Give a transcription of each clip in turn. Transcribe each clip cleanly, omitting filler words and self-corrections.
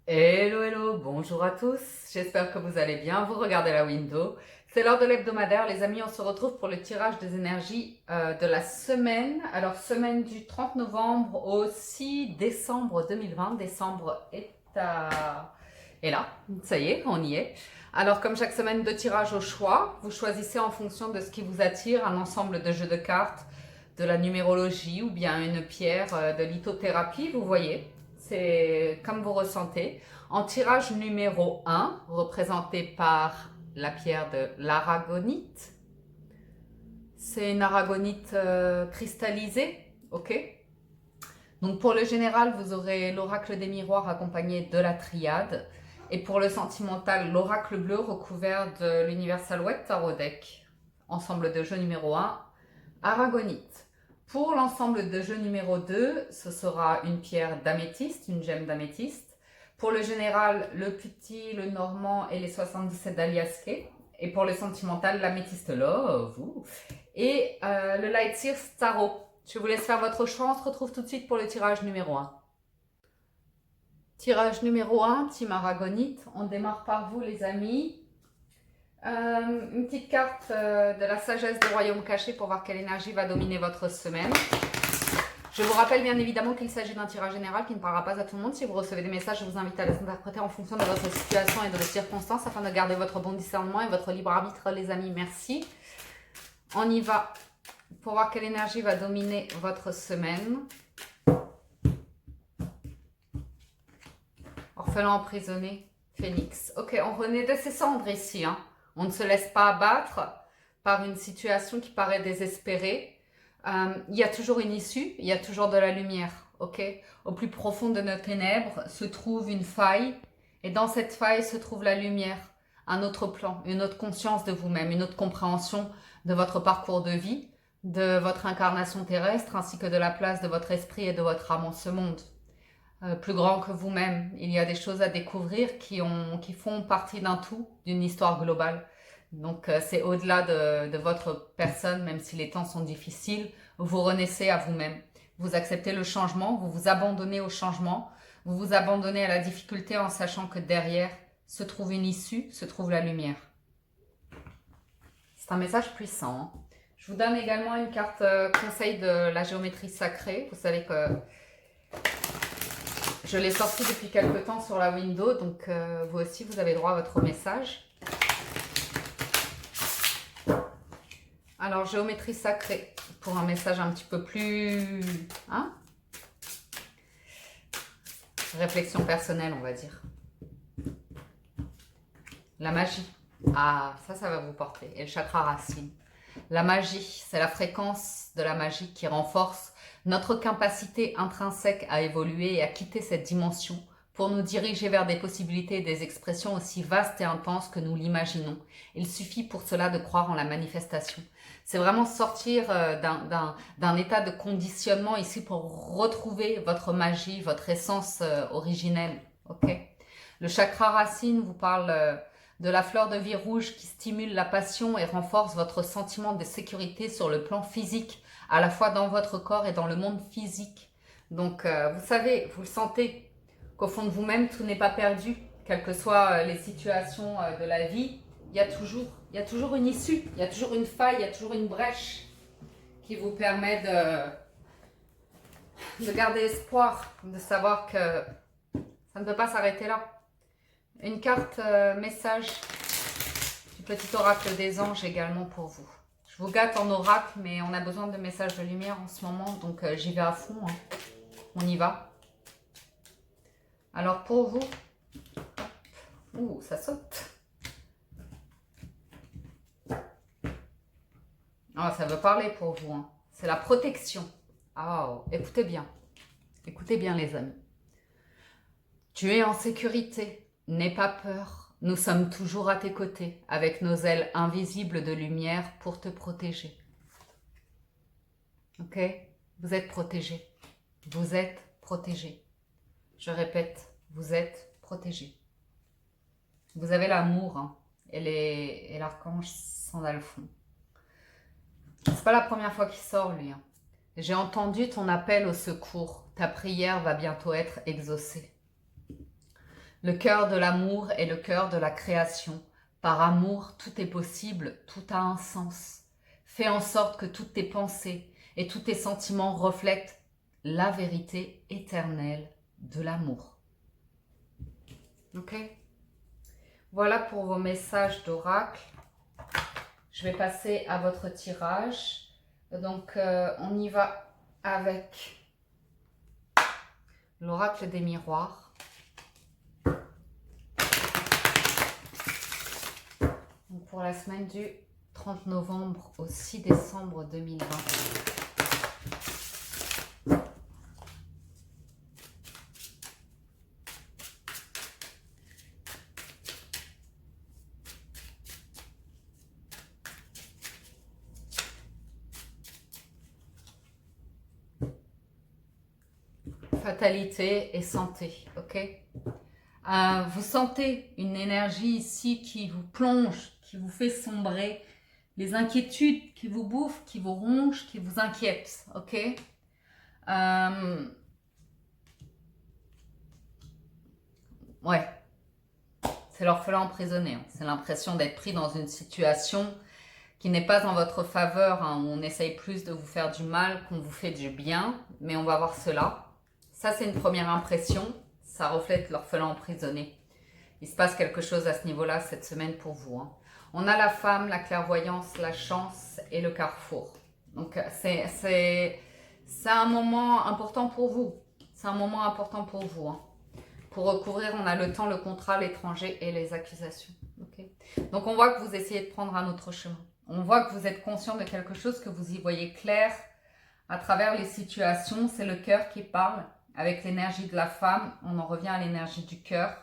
Hello, hello, bonjour à tous, j'espère que vous allez bien, vous regardez la window. C'est l'heure de l'hebdomadaire, les amis, on se retrouve pour le tirage des énergies de la semaine. Alors, semaine du 30 novembre au 6 décembre 2020, décembre est là, ça y est, on y est. Alors, comme chaque semaine, deux tirages au choix, vous choisissez en fonction de ce qui vous attire un ensemble de jeux de cartes, de la numérologie ou bien une pierre de lithothérapie, vous voyez. C'est comme vous ressentez. En tirage numéro 1, représenté par la pierre de l'aragonite. C'est une aragonite cristallisée, ok. Donc pour le général, vous aurez l'oracle des miroirs accompagné de la triade. Et pour le sentimental, l'oracle bleu recouvert de l'Universal White Tarot Deck. Ensemble de jeu numéro 1, aragonite. Pour l'ensemble de jeu numéro 2, ce sera une pierre d'améthyste, une gemme d'améthyste. Pour le général, le petit, le normand et les 77 d'Aliasqué. Et pour le sentimental, l'améthyste love. Et le light sears tarot. Je vous laisse faire votre choix. On se retrouve tout de suite pour le tirage numéro 1. Tirage numéro 1, Team Aragonite. On démarre par vous, les amis. Une petite carte de la sagesse du royaume caché pour voir quelle énergie va dominer votre semaine. Je vous rappelle bien évidemment qu'il s'agit d'un tirage général qui ne parlera pas à tout le monde. Si vous recevez des messages, je vous invite à les interpréter en fonction de votre situation et de vos circonstances afin de garder votre bon discernement et votre libre arbitre, les amis. Merci. On y va pour voir quelle énergie va dominer votre semaine. Orphelin emprisonné, phénix. Ok, on renaît de ses cendres ici. On ne se laisse pas abattre par une situation qui paraît désespérée. Il y a toujours une issue, il y a toujours de la lumière. Ok, au plus profond de nos ténèbres se trouve une faille. Et dans cette faille se trouve la lumière, un autre plan, une autre conscience de vous-même, une autre compréhension de votre parcours de vie, de votre incarnation terrestre, ainsi que de la place de votre esprit et de votre âme en ce monde. Plus grand que vous-même. Il y a des choses à découvrir qui font partie d'un tout, d'une histoire globale. Donc c'est au-delà de votre personne, même si les temps sont difficiles, vous renaissez à vous-même. Vous acceptez le changement, vous vous abandonnez au changement, vous vous abandonnez à la difficulté en sachant que derrière se trouve une issue, se trouve la lumière. C'est un message puissant. Je vous donne également une carte conseil de la géométrie sacrée. Vous savez que je l'ai sorti depuis quelques temps sur la window, donc vous aussi, vous avez droit à votre message. Alors, géométrie sacrée, pour un message un petit peu plus... réflexion personnelle, on va dire. La magie. Ah, ça va vous porter. Et le chakra racine. La magie, c'est la fréquence de la magie qui renforce notre capacité intrinsèque à évoluer et à quitter cette dimension pour nous diriger vers des possibilités et des expressions aussi vastes et intenses que nous l'imaginons. Il suffit pour cela de croire en la manifestation. C'est vraiment sortir d'un état de conditionnement ici pour retrouver votre magie, votre essence originelle. Ok. Le chakra racine vous parle de la fleur de vie rouge qui stimule la passion et renforce votre sentiment de sécurité sur le plan physique, à la fois dans votre corps et dans le monde physique. Donc, vous savez, vous le sentez, qu'au fond de vous-même, tout n'est pas perdu, quelles que soient les situations de la vie. Il y a toujours une issue, il y a toujours une faille, il y a toujours une brèche qui vous permet de garder espoir, de savoir que ça ne peut pas s'arrêter là. Une carte message du petit oracle des anges également pour vous. Je vous gâte en oracle, mais on a besoin de messages de lumière en ce moment, donc j'y vais à fond. On y va. Alors pour vous, ouh, ça saute. Ah, ça veut parler pour vous. C'est la protection. Oh, écoutez bien. Écoutez bien les amis. Tu es en sécurité. N'aie pas peur. Nous sommes toujours à tes côtés, avec nos ailes invisibles de lumière pour te protéger. Ok? Vous êtes protégé. Vous êtes protégé. Je répète, vous êtes protégé. Vous avez l'amour et l'archange Sandalphon. C'est pas la première fois qu'il sort, lui. J'ai entendu ton appel au secours. Ta prière va bientôt être exaucée. Le cœur de l'amour est le cœur de la création. Par amour, tout est possible, tout a un sens. Fais en sorte que toutes tes pensées et tous tes sentiments reflètent la vérité éternelle de l'amour. Ok? Voilà pour vos messages d'oracle. Je vais passer à votre tirage. Donc, on y va avec l'oracle des miroirs. Donc, pour la semaine du 30 novembre au 6 décembre 2020. Fatalité et santé, ok? Vous sentez une énergie ici qui vous plonge, qui vous fait sombrer, les inquiétudes qui vous bouffent, qui vous rongent, qui vous inquiètent, ok? Ouais, c'est l'orphelin emprisonné, hein. C'est l'impression d'être pris dans une situation qui n'est pas en votre faveur, hein, où on essaye plus de vous faire du mal qu'on vous fait du bien, mais on va voir cela. Ça, c'est une première impression. Ça reflète l'orphelin emprisonné. Il se passe quelque chose à ce niveau-là cette semaine pour vous, hein. On a la femme, la clairvoyance, la chance et le carrefour. Donc, c'est un moment important pour vous. C'est un moment important pour vous, hein. Pour recouvrir, on a le temps, le contrat, l'étranger et les accusations. Okay. Donc, on voit que vous essayez de prendre un autre chemin. On voit que vous êtes conscient de quelque chose, que vous y voyez clair à travers les situations. C'est le cœur qui parle. Avec l'énergie de la femme, on en revient à l'énergie du cœur,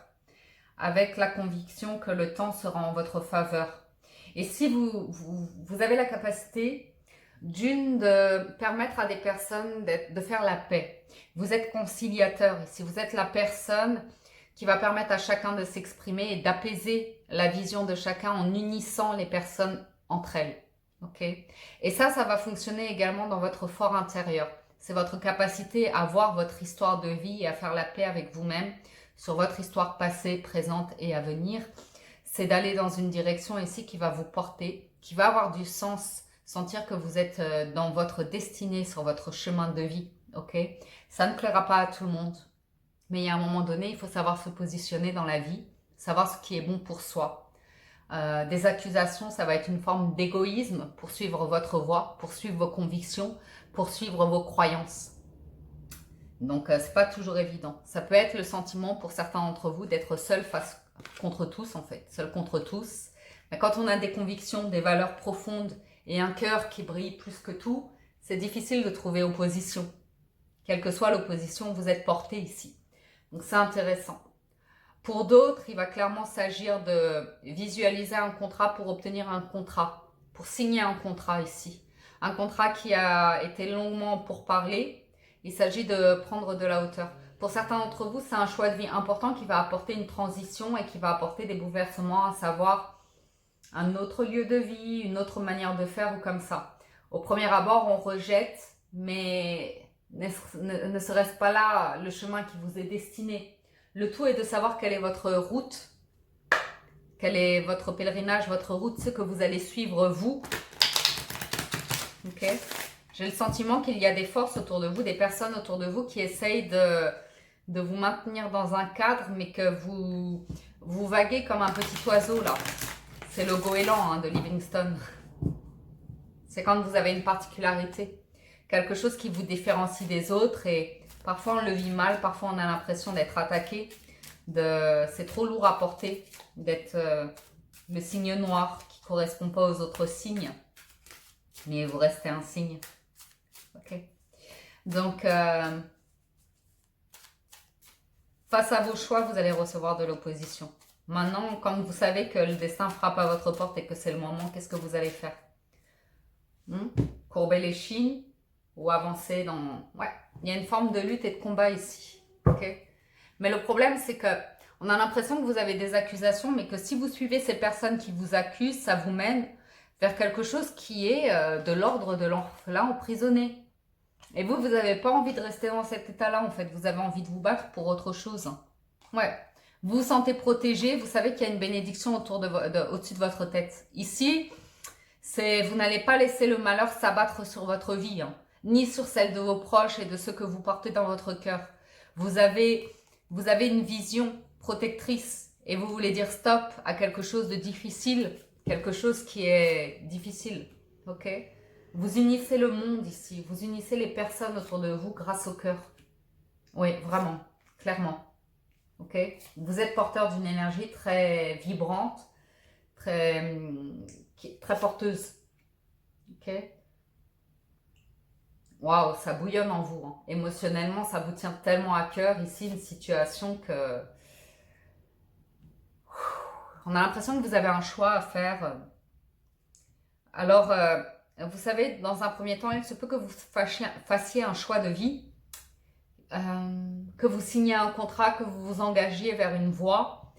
avec la conviction que le temps sera en votre faveur. Et si vous avez la capacité, d'une, de permettre à des personnes de faire la paix. Vous êtes conciliateur ici, vous êtes la personne qui va permettre à chacun de s'exprimer et d'apaiser la vision de chacun en unissant les personnes entre elles. Okay? Et ça va fonctionner également dans votre fort intérieur. C'est votre capacité à voir votre histoire de vie et à faire la paix avec vous-même sur votre histoire passée, présente et à venir. C'est d'aller dans une direction ici qui va vous porter, qui va avoir du sens, sentir que vous êtes dans votre destinée, sur votre chemin de vie. Ok? Ça ne plaira pas à tout le monde, mais il y a un moment donné, il faut savoir se positionner dans la vie, savoir ce qui est bon pour soi. Des accusations, ça va être une forme d'égoïsme pour suivre votre voie, pour suivre vos convictions, pour suivre vos croyances. Donc, c'est pas toujours évident. Ça peut être le sentiment pour certains d'entre vous d'être seul face contre tous, en fait, seul contre tous. Mais quand on a des convictions, des valeurs profondes et un cœur qui brille plus que tout, c'est difficile de trouver opposition. Quelle que soit l'opposition, vous êtes porté ici. Donc, c'est intéressant. Pour d'autres, il va clairement s'agir de visualiser un contrat pour obtenir un contrat, pour signer un contrat ici. Un contrat qui a été longuement pourparlé. Il s'agit de prendre de la hauteur. Pour certains d'entre vous, c'est un choix de vie important qui va apporter une transition et qui va apporter des bouleversements, à savoir un autre lieu de vie, une autre manière de faire ou comme ça. Au premier abord, on rejette, mais ne serait-ce pas là le chemin qui vous est destiné? Le tout est de savoir quelle est votre route, quel est votre pèlerinage, votre route, ce que vous allez suivre vous. Ok? J'ai le sentiment qu'il y a des forces autour de vous, des personnes autour de vous qui essayent de vous maintenir dans un cadre, mais que vous vaguez comme un petit oiseau là. C'est le goéland de Livingstone. C'est quand vous avez une particularité, quelque chose qui vous différencie des autres et parfois on le vit mal, parfois on a l'impression d'être attaqué, c'est trop lourd à porter, d'être le signe noir qui ne correspond pas aux autres signes, mais vous restez un signe. Ok. Donc, face à vos choix, vous allez recevoir de l'opposition. Maintenant, quand vous savez que le destin frappe à votre porte et que c'est le moment, qu'est-ce que vous allez faire? Courber les chines ou avancer dans... Ouais, il y a une forme de lutte et de combat ici. Okay. Mais le problème, c'est que on a l'impression que vous avez des accusations, mais que si vous suivez ces personnes qui vous accusent, ça vous mène vers quelque chose qui est de l'ordre de l'orphelin emprisonné. Et vous n'avez pas envie de rester dans cet état-là, en fait. Vous avez envie de vous battre pour autre chose. Ouais, Vous vous sentez protégé, vous savez qu'il y a une bénédiction au-dessus de votre tête. Ici, vous n'allez pas laisser le malheur s'abattre sur votre vie, hein, ni sur celle de vos proches et de ceux que vous portez dans votre cœur. Vous avez une vision protectrice et vous voulez dire stop à quelque chose de difficile, quelque chose qui est difficile, ok? Vous unissez le monde ici, vous unissez les personnes autour de vous grâce au cœur. Oui, vraiment, clairement. Ok? Vous êtes porteur d'une énergie très vibrante, très porteuse. Ok? Waouh, ça bouillonne en vous, hein. Émotionnellement, ça vous tient tellement à cœur ici, une situation que... On a l'impression que vous avez un choix à faire. Alors, vous savez, dans un premier temps, il se peut que vous fassiez un choix de vie, que vous signiez un contrat, que vous vous engagiez vers une voie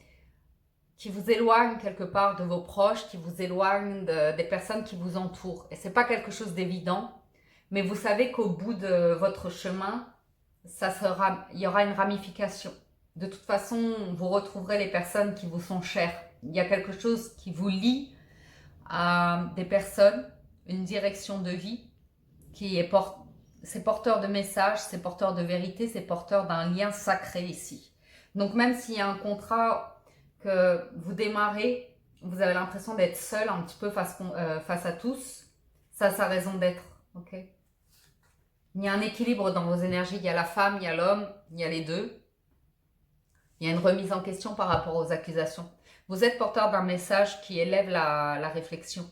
qui vous éloigne quelque part de vos proches, qui vous éloigne des personnes qui vous entourent. Et c'est pas quelque chose d'évident, mais vous savez qu'au bout de votre chemin, il y aura une ramification. De toute façon, vous retrouverez les personnes qui vous sont chères. Il y a quelque chose qui vous lie à des personnes, une direction de vie qui est c'est porteur de messages, c'est porteur de vérité, c'est porteur d'un lien sacré ici. Donc même s'il y a un contrat que vous démarrez, vous avez l'impression d'être seul un petit peu face à tous, ça a sa raison d'être, ok? Il y a un équilibre dans vos énergies, il y a la femme, il y a l'homme, il y a les deux. Il y a une remise en question par rapport aux accusations. Vous êtes porteur d'un message qui élève la réflexion.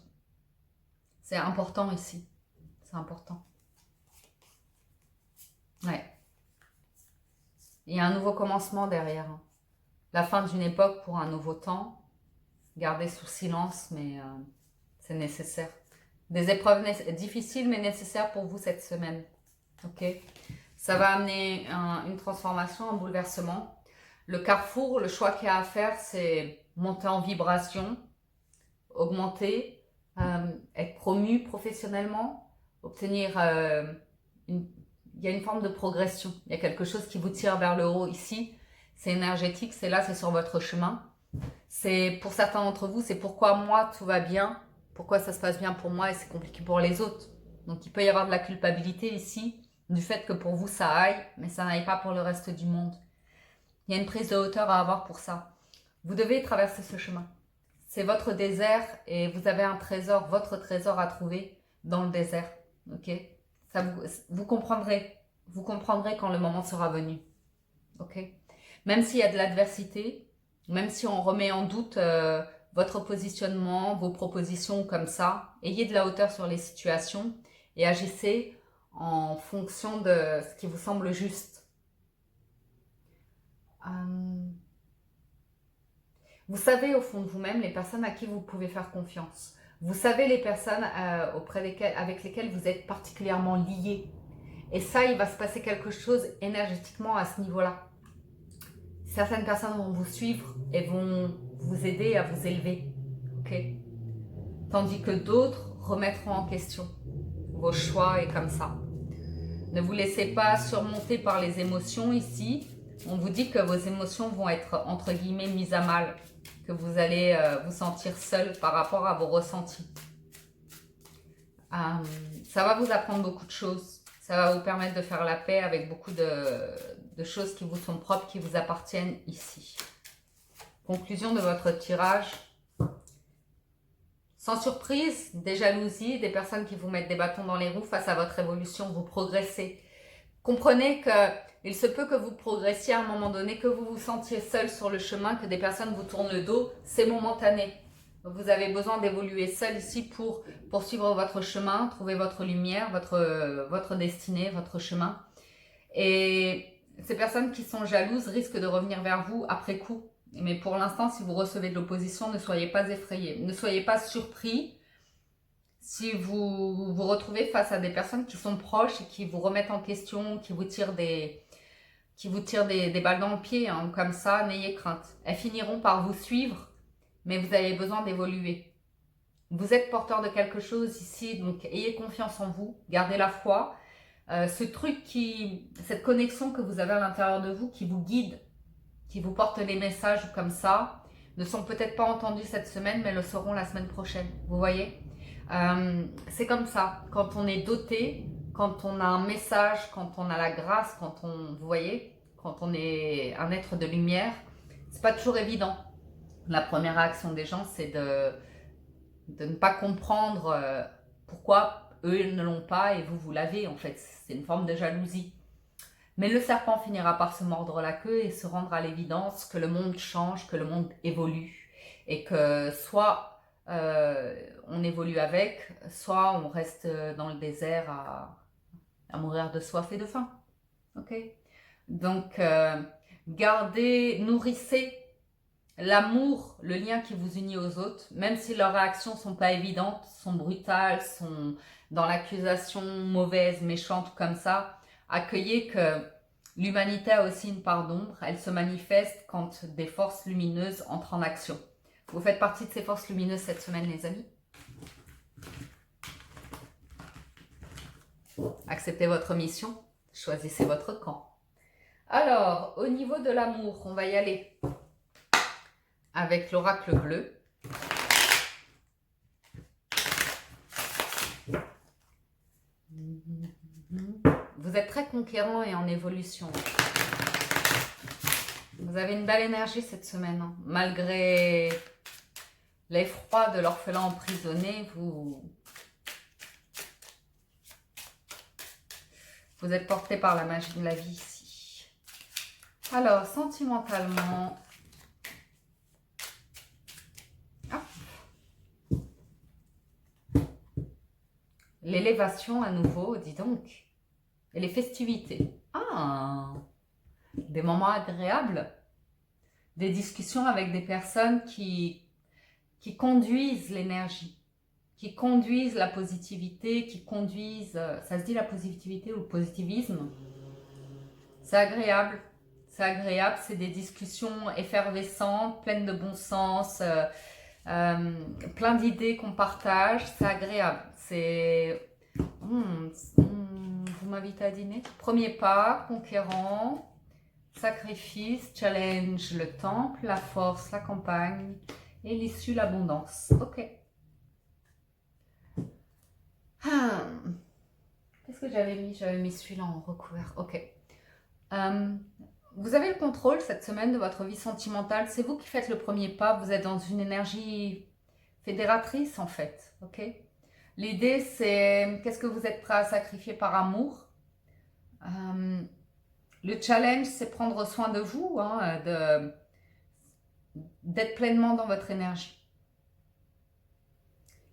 C'est important ici, c'est important. Ouais. Il y a un nouveau commencement derrière. La fin d'une époque pour un nouveau temps. Gardez sous silence, mais c'est nécessaire. Des épreuves difficiles, mais nécessaires pour vous cette semaine. Ok? Ça va amener une transformation, un bouleversement. Le carrefour, le choix qu'il y a à faire, c'est monter en vibration, augmenter, être promu professionnellement, obtenir il y a une forme de progression. Il y a quelque chose qui vous tire vers le haut ici. C'est énergétique, c'est là, c'est sur votre chemin. C'est pour certains d'entre vous, c'est pourquoi moi tout va bien, pourquoi ça se passe bien pour moi et c'est compliqué pour les autres. Donc il peut y avoir de la culpabilité ici, du fait que pour vous ça aille, mais ça n'aille pas pour le reste du monde. Il y a une prise de hauteur à avoir pour ça. Vous devez traverser ce chemin. C'est votre désert et vous avez un trésor, votre trésor à trouver dans le désert. Ok? Ça vous comprendrez quand le moment sera venu. Ok? Même s'il y a de l'adversité, même si on remet en doute votre positionnement, vos propositions comme ça, ayez de la hauteur sur les situations et agissez en fonction de ce qui vous semble juste. Vous savez au fond de vous-même les personnes à qui vous pouvez faire confiance. Vous savez les personnes avec lesquelles vous êtes particulièrement liés. Et ça, il va se passer quelque chose énergétiquement à ce niveau-là. Certaines personnes vont vous suivre et vont vous aider à vous élever. Ok? Tandis que d'autres remettront en question vos choix et comme ça. Ne vous laissez pas surmonter par les émotions ici. On vous dit que vos émotions vont être entre guillemets mises à mal. Que vous allez vous sentir seul par rapport à vos ressentis. Ça va vous apprendre beaucoup de choses. Ça va vous permettre de faire la paix avec beaucoup de choses qui vous sont propres, qui vous appartiennent ici. Conclusion de votre tirage. Sans surprise, des jalousies, des personnes qui vous mettent des bâtons dans les roues face à votre évolution, vous progressez. Comprenez qu'il se peut que vous progressiez à un moment donné, que vous vous sentiez seul sur le chemin, que des personnes vous tournent le dos, c'est momentané. Vous avez besoin d'évoluer seul ici pour poursuivre votre chemin, trouver votre lumière, votre destinée, votre chemin. Et ces personnes qui sont jalouses risquent de revenir vers vous après coup. Mais pour l'instant, si vous recevez de l'opposition, ne soyez pas effrayés. Ne soyez pas surpris si vous vous retrouvez face à des personnes qui sont proches et qui vous remettent en question, qui vous tirent des balles dans le pied, hein, comme ça, n'ayez crainte. Elles finiront par vous suivre, mais vous avez besoin d'évoluer. Vous êtes porteur de quelque chose ici, donc ayez confiance en vous, gardez la foi. Cette connexion que vous avez à l'intérieur de vous qui vous guide, qui vous portent les messages comme ça ne sont peut-être pas entendus cette semaine, mais le seront la semaine prochaine. Vous voyez, c'est comme ça. Quand on est doté, quand on a un message, quand on a la grâce, quand on, vous voyez, quand on est un être de lumière, c'est pas toujours évident. La première réaction des gens, c'est de ne pas comprendre pourquoi eux ne l'ont pas et vous l'avez. En fait, c'est une forme de jalousie. Mais le serpent finira par se mordre la queue et se rendre à l'évidence que le monde change, que le monde évolue. Et que soit on évolue avec, soit on reste dans le désert à mourir de soif et de faim. Ok? Donc, gardez, nourrissez l'amour, le lien qui vous unit aux autres, même si leurs réactions sont pas évidentes, sont brutales, sont dans l'accusation mauvaise, méchante comme ça, accueillez que l'humanité a aussi une part d'ombre, elle se manifeste quand des forces lumineuses entrent en action. Vous faites partie de ces forces lumineuses cette semaine, les amis. Acceptez votre mission, choisissez votre camp. Alors, au niveau de l'amour, on va y aller avec l'oracle bleu. Vous êtes très conquérant et en évolution. Vous avez une belle énergie cette semaine. Hein. Malgré l'effroi de l'orphelin emprisonné, vous êtes porté par la magie de la vie ici. Alors, sentimentalement... L'élévation à nouveau, dis donc. Et les festivités. Ah, des moments agréables. Des discussions avec des personnes qui conduisent l'énergie, qui conduisent la positivité, qui conduisent... ça se dit la positivité ou le positivisme? C'est agréable. C'est agréable, c'est des discussions effervescentes, pleines de bon sens, plein d'idées qu'on partage, c'est agréable. C'est... vous m'invitez à dîner. Premier pas, conquérant, sacrifice, challenge, le temple, la force, la campagne, et l'issue, l'abondance. Ok. Qu'est-ce que j'avais mis? J'avais mis celui-là en recouvert. Ok. Vous avez le contrôle cette semaine de votre vie sentimentale. C'est vous qui faites le premier pas. Vous êtes dans une énergie fédératrice en fait. Ok. L'idée c'est qu'est-ce que vous êtes prêt à sacrifier par amour. Le challenge c'est prendre soin de vous, hein, d'être pleinement dans votre énergie.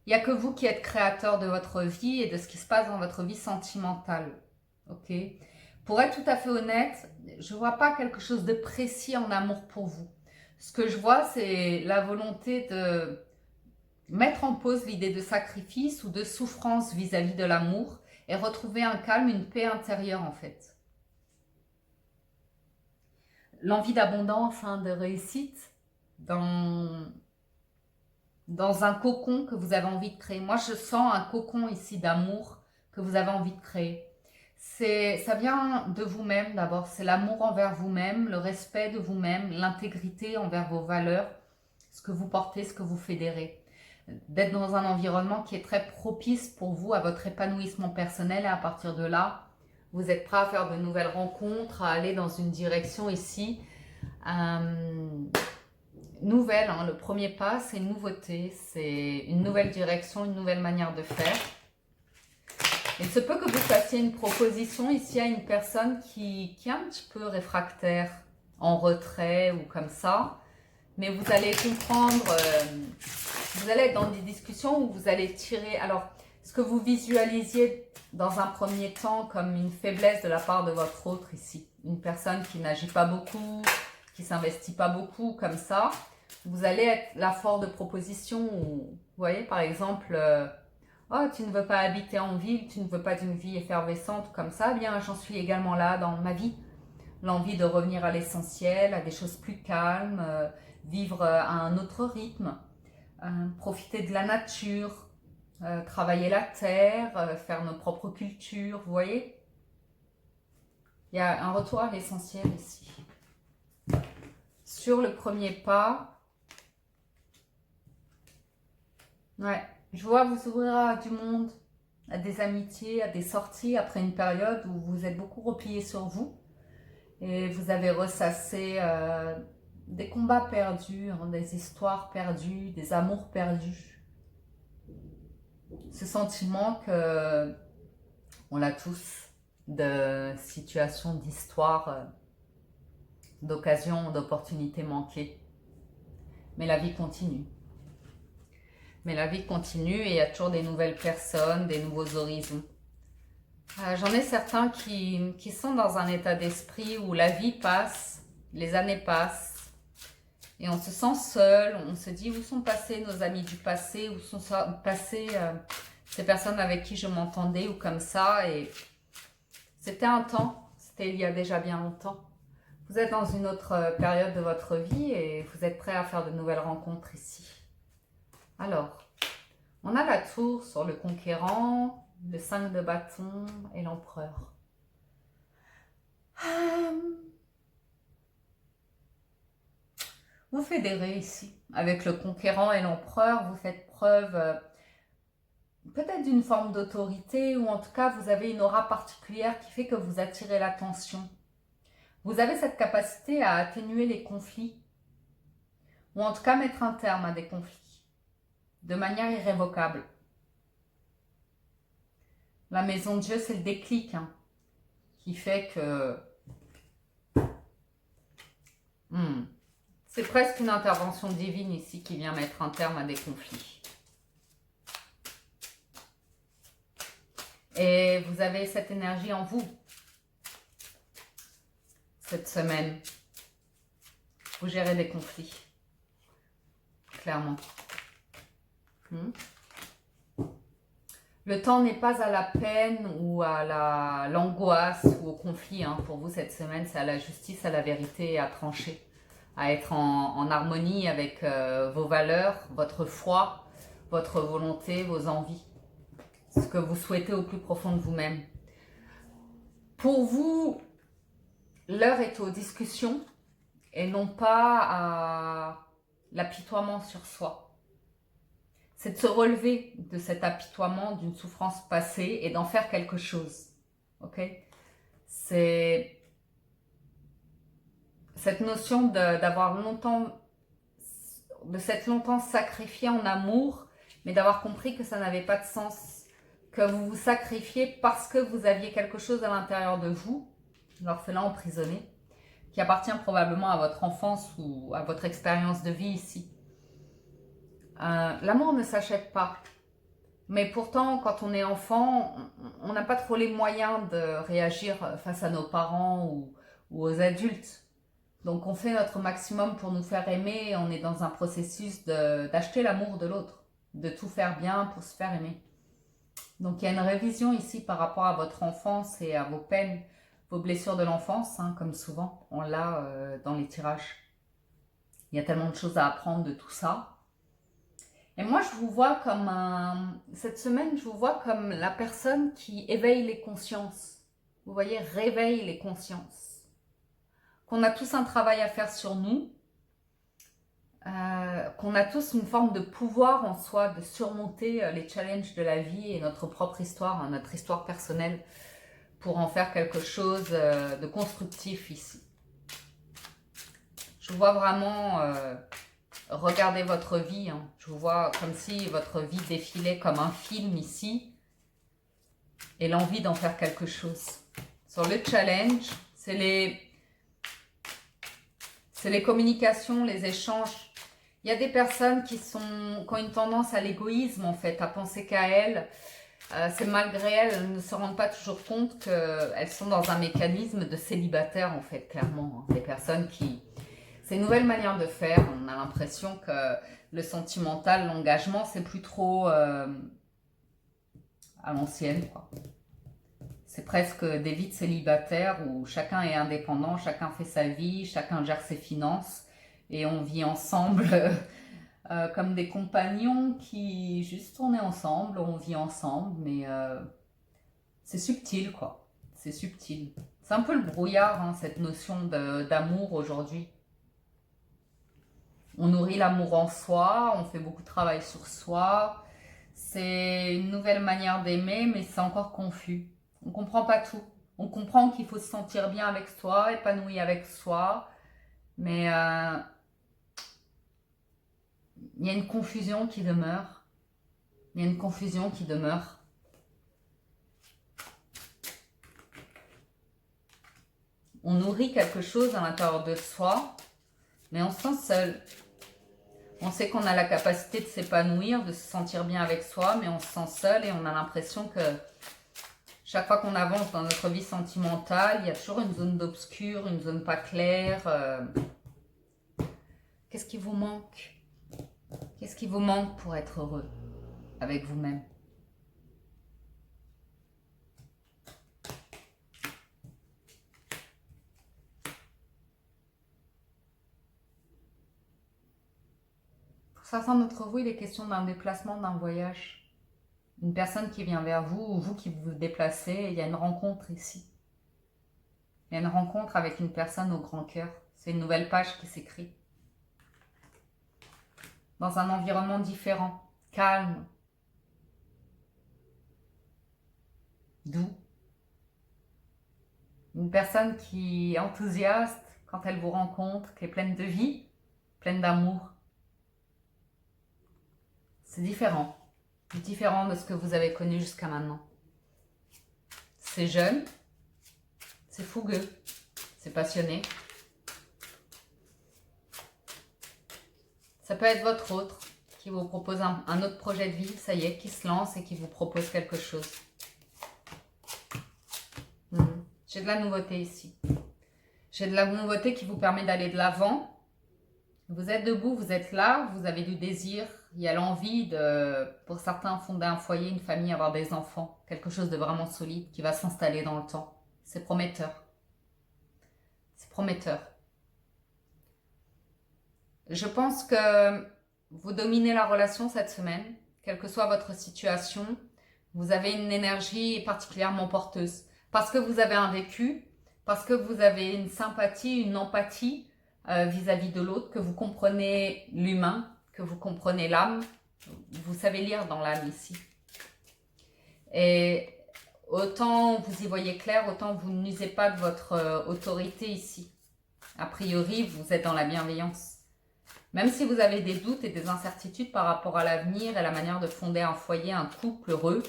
Il n'y a que vous qui êtes créateur de votre vie et de ce qui se passe dans votre vie sentimentale. Ok. Pour être tout à fait honnête, je ne vois pas quelque chose de précis en amour pour vous. Ce que je vois, c'est la volonté de mettre en pause l'idée de sacrifice ou de souffrance vis-à-vis de l'amour et retrouver un calme, une paix intérieure en fait. L'envie d'abondance, hein, de réussite dans un cocon que vous avez envie de créer. Moi, je sens un cocon ici d'amour que vous avez envie de créer. Ça vient de vous-même d'abord, c'est l'amour envers vous-même, le respect de vous-même, l'intégrité envers vos valeurs, ce que vous portez, ce que vous fédérez. D'être dans un environnement qui est très propice pour vous à votre épanouissement personnel et à partir de là, vous êtes prêt à faire de nouvelles rencontres, à aller dans une direction ici nouvelle. Hein. Le premier pas, c'est une nouveauté, c'est une nouvelle direction, une nouvelle manière de faire. Il se peut que vous fassiez une proposition ici à une personne qui est un petit peu réfractaire, en retrait ou comme ça. Mais vous allez comprendre, vous allez être dans des discussions où vous allez tirer... Alors, ce que vous visualisiez dans un premier temps comme une faiblesse de la part de votre autre ici, une personne qui n'agit pas beaucoup, qui ne s'investit pas beaucoup comme ça, vous allez être la force de proposition où, vous voyez, par exemple... oh, tu ne veux pas habiter en ville, tu ne veux pas d'une vie effervescente comme ça, eh bien j'en suis également là dans ma vie. L'envie de revenir à l'essentiel, à des choses plus calmes, vivre à un autre rythme, profiter de la nature, travailler la terre, faire nos propres cultures, vous voyez. Il y a un retour à l'essentiel ici. sur le premier pas. Ouais, je vois vous ouvrir à du monde, à des amitiés, à des sorties après une période où vous êtes beaucoup replié sur vous et vous avez ressassé des combats perdus, hein, des histoires perdues, des amours perdus. Ce sentiment que on l'a tous, de situations, d'histoires, d'occasions, d'opportunités manquées. Mais la vie continue. Mais la vie continue et il y a toujours des nouvelles personnes, des nouveaux horizons. J'en ai certains qui sont dans un état d'esprit où la vie passe, les années passent, et on se sent seul, on se dit où sont passés nos amis du passé, où sont passées ces personnes avec qui je m'entendais ou comme ça, et c'était un temps, c'était il y a déjà bien longtemps. Vous êtes dans une autre période de votre vie et vous êtes prêt à faire de nouvelles rencontres ici. Alors, on a la tour sur le conquérant, le 5 de bâton et l'empereur. Vous fédérez ici. Avec le conquérant et l'empereur, vous faites preuve peut-être d'une forme d'autorité ou en tout cas vous avez une aura particulière qui fait que vous attirez l'attention. Vous avez cette capacité à atténuer les conflits ou en tout cas mettre un terme à des conflits de manière irrévocable. La maison de Dieu, c'est le déclic qui fait que c'est presque une intervention divine ici qui vient mettre un terme à des conflits. Et vous avez cette énergie en vous cette semaine. Vous gérez des conflits, clairement. Le temps n'est pas à la peine ou à l'angoisse ou au conflit. Pour vous, cette semaine, c'est à la justice, à la vérité, à trancher, à être en harmonie avec vos valeurs, votre foi, votre volonté, vos envies, ce que vous souhaitez au plus profond de vous-même. Pour vous, l'heure est aux discussions et non pas à l'apitoiement sur soi. C'est de se relever de cet apitoiement, d'une souffrance passée et d'en faire quelque chose. Ok ? C'est cette notion d'avoir longtemps, de s'être longtemps sacrifié en amour, mais d'avoir compris que ça n'avait pas de sens, que vous vous sacrifiez parce que vous aviez quelque chose à l'intérieur de vous, l'orphelin emprisonné, qui appartient probablement à votre enfance ou à votre expérience de vie ici. L'amour ne s'achète pas. Mais pourtant, quand on est enfant, on n'a pas trop les moyens de réagir face à nos parents ou aux adultes. Donc on fait notre maximum pour nous faire aimer et on est dans un processus d'acheter l'amour de l'autre, de tout faire bien pour se faire aimer. Donc il y a une révision ici par rapport à votre enfance et à vos peines, vos blessures de l'enfance, comme souvent on l'a dans les tirages. Il y a tellement de choses à apprendre de tout ça. Et moi, je vous vois comme cette semaine, je vous vois comme la personne qui éveille les consciences. Vous voyez, réveille les consciences. Qu'on a tous un travail à faire sur nous, qu'on a tous une forme de pouvoir en soi de surmonter les challenges de la vie et notre propre histoire, notre histoire personnelle, pour en faire quelque chose de constructif ici. Je vois vraiment... regardez votre vie, je vous vois comme si votre vie défilait comme un film ici et l'envie d'en faire quelque chose. Sur le challenge, c'est les communications, les échanges. Il y a des personnes qui ont une tendance à l'égoïsme en fait, à penser qu'à elles. C'est malgré elles ne se rendent pas toujours compte qu'elles sont dans un mécanisme de célibataire en fait, clairement. Des personnes qui... C'est une nouvelle manière de faire. On a l'impression que le sentimental, l'engagement, c'est plus trop à l'ancienne, quoi. C'est presque des vies de célibataires où chacun est indépendant, chacun fait sa vie, chacun gère ses finances et on vit ensemble comme des compagnons qui juste on est ensemble, on vit ensemble, mais c'est subtil, quoi. C'est subtil. C'est un peu le brouillard, cette notion d'amour aujourd'hui. On nourrit l'amour en soi, on fait beaucoup de travail sur soi. C'est une nouvelle manière d'aimer, mais c'est encore confus. On ne comprend pas tout. On comprend qu'il faut se sentir bien avec soi, épanoui avec soi, mais il y a une confusion qui demeure. Il y a une confusion qui demeure. On nourrit quelque chose à l'intérieur de soi, mais on se sent seul. On sait qu'on a la capacité de s'épanouir, de se sentir bien avec soi, mais on se sent seul et on a l'impression que chaque fois qu'on avance dans notre vie sentimentale, il y a toujours une zone d'obscur, une zone pas claire. Qu'est-ce qui vous manque? Qu'est-ce qui vous manque pour être heureux avec vous-même? Pour certains d'entre vous, il est question d'un déplacement, d'un voyage. Une personne qui vient vers vous ou vous qui vous déplacez, il y a une rencontre ici. Il y a une rencontre avec une personne au grand cœur. C'est une nouvelle page qui s'écrit. Dans un environnement différent, calme, doux. Une personne qui est enthousiaste quand elle vous rencontre, qui est pleine de vie, pleine d'amour. C'est différent. Différent de ce que vous avez connu jusqu'à maintenant. C'est jeune, c'est fougueux, c'est passionné. Ça peut être votre autre qui vous propose un autre projet de vie, ça y est, qui se lance et qui vous propose quelque chose. J'ai de la nouveauté ici. J'ai de la nouveauté qui vous permet d'aller de l'avant. Vous êtes debout, vous êtes là, vous avez du désir. Il y a l'envie de, pour certains, fonder un foyer, une famille, avoir des enfants. Quelque chose de vraiment solide qui va s'installer dans le temps. C'est prometteur. C'est prometteur. Je pense que vous dominez la relation cette semaine, quelle que soit votre situation. Vous avez une énergie particulièrement porteuse. Parce que vous avez un vécu, parce que vous avez une sympathie, une empathie vis-à-vis de l'autre, que vous comprenez l'humain, que vous comprenez l'âme. Vous savez lire dans l'âme ici. Et autant vous y voyez clair, autant vous n'usez pas de votre autorité ici. A priori, vous êtes dans la bienveillance. Même si vous avez des doutes et des incertitudes par rapport à l'avenir et la manière de fonder un foyer, un couple heureux,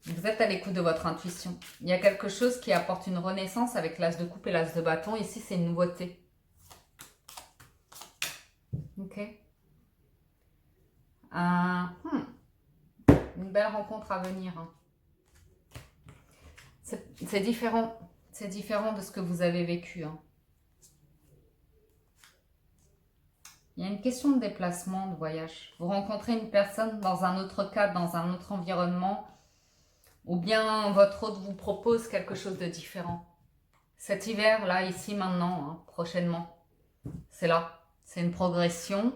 vous êtes à l'écoute de votre intuition. Il y a quelque chose qui apporte une renaissance avec l'as de coupe et l'as de bâton. Ici, c'est une nouveauté. Ok. Une belle rencontre à venir. Hein. C'est différent. C'est différent de ce que vous avez vécu. Hein. Il y a une question de déplacement, de voyage. Vous rencontrez une personne dans un autre cadre, dans un autre environnement, ou bien votre hôte vous propose quelque chose de différent. Cet hiver, là, ici, maintenant, hein, prochainement, c'est là. C'est une progression.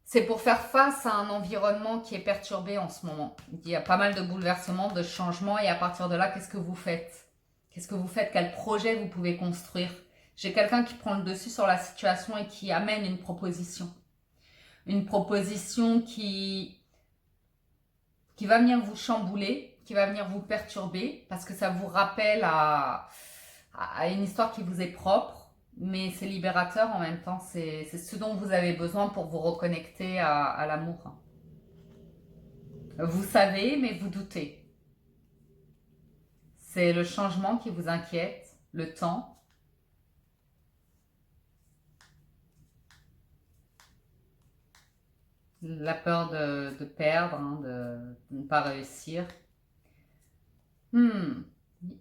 C'est pour faire face à un environnement qui est perturbé en ce moment. Il y a pas mal de bouleversements, de changements, et à partir de là, qu'est-ce que vous faites? Qu'est-ce que vous faites? Quel projet vous pouvez construire? J'ai quelqu'un qui prend le dessus sur la situation et qui amène une proposition. Une proposition qui va venir vous chambouler, qui va venir vous perturber, parce que ça vous rappelle à une histoire qui vous est propre, mais c'est libérateur en même temps. C'est ce dont vous avez besoin pour vous reconnecter à l'amour. Vous savez, mais vous doutez. C'est le changement qui vous inquiète, le temps. La peur de perdre, hein, de ne pas réussir. Il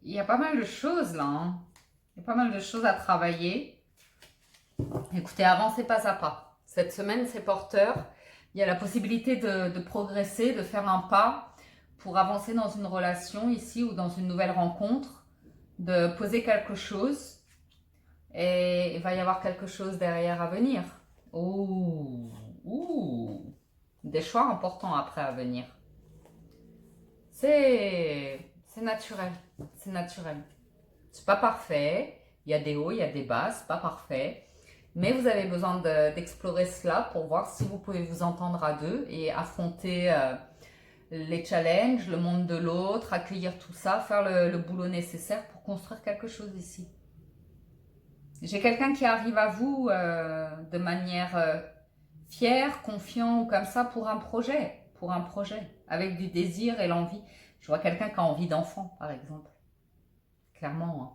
y a pas mal de choses là. Hein. Il y a pas mal de choses à travailler. Écoutez, avancez pas à pas. Cette semaine, c'est porteur. Il y a la possibilité de progresser, de faire un pas pour avancer dans une relation ici ou dans une nouvelle rencontre, de poser quelque chose. Et il va y avoir quelque chose derrière à venir. Ouh. Des choix importants après à venir. C'est naturel. C'est naturel. C'est pas parfait. Il y a des hauts, il y a des bas. C'est pas parfait. Mais vous avez besoin d'explorer cela pour voir si vous pouvez vous entendre à deux et affronter les challenges, le monde de l'autre, accueillir tout ça, faire le boulot nécessaire pour construire quelque chose ici. J'ai quelqu'un qui arrive à vous de manière fière, confiant ou comme ça pour un projet, avec du désir et l'envie. Je vois quelqu'un qui a envie d'enfant, par exemple. Clairement. Hein.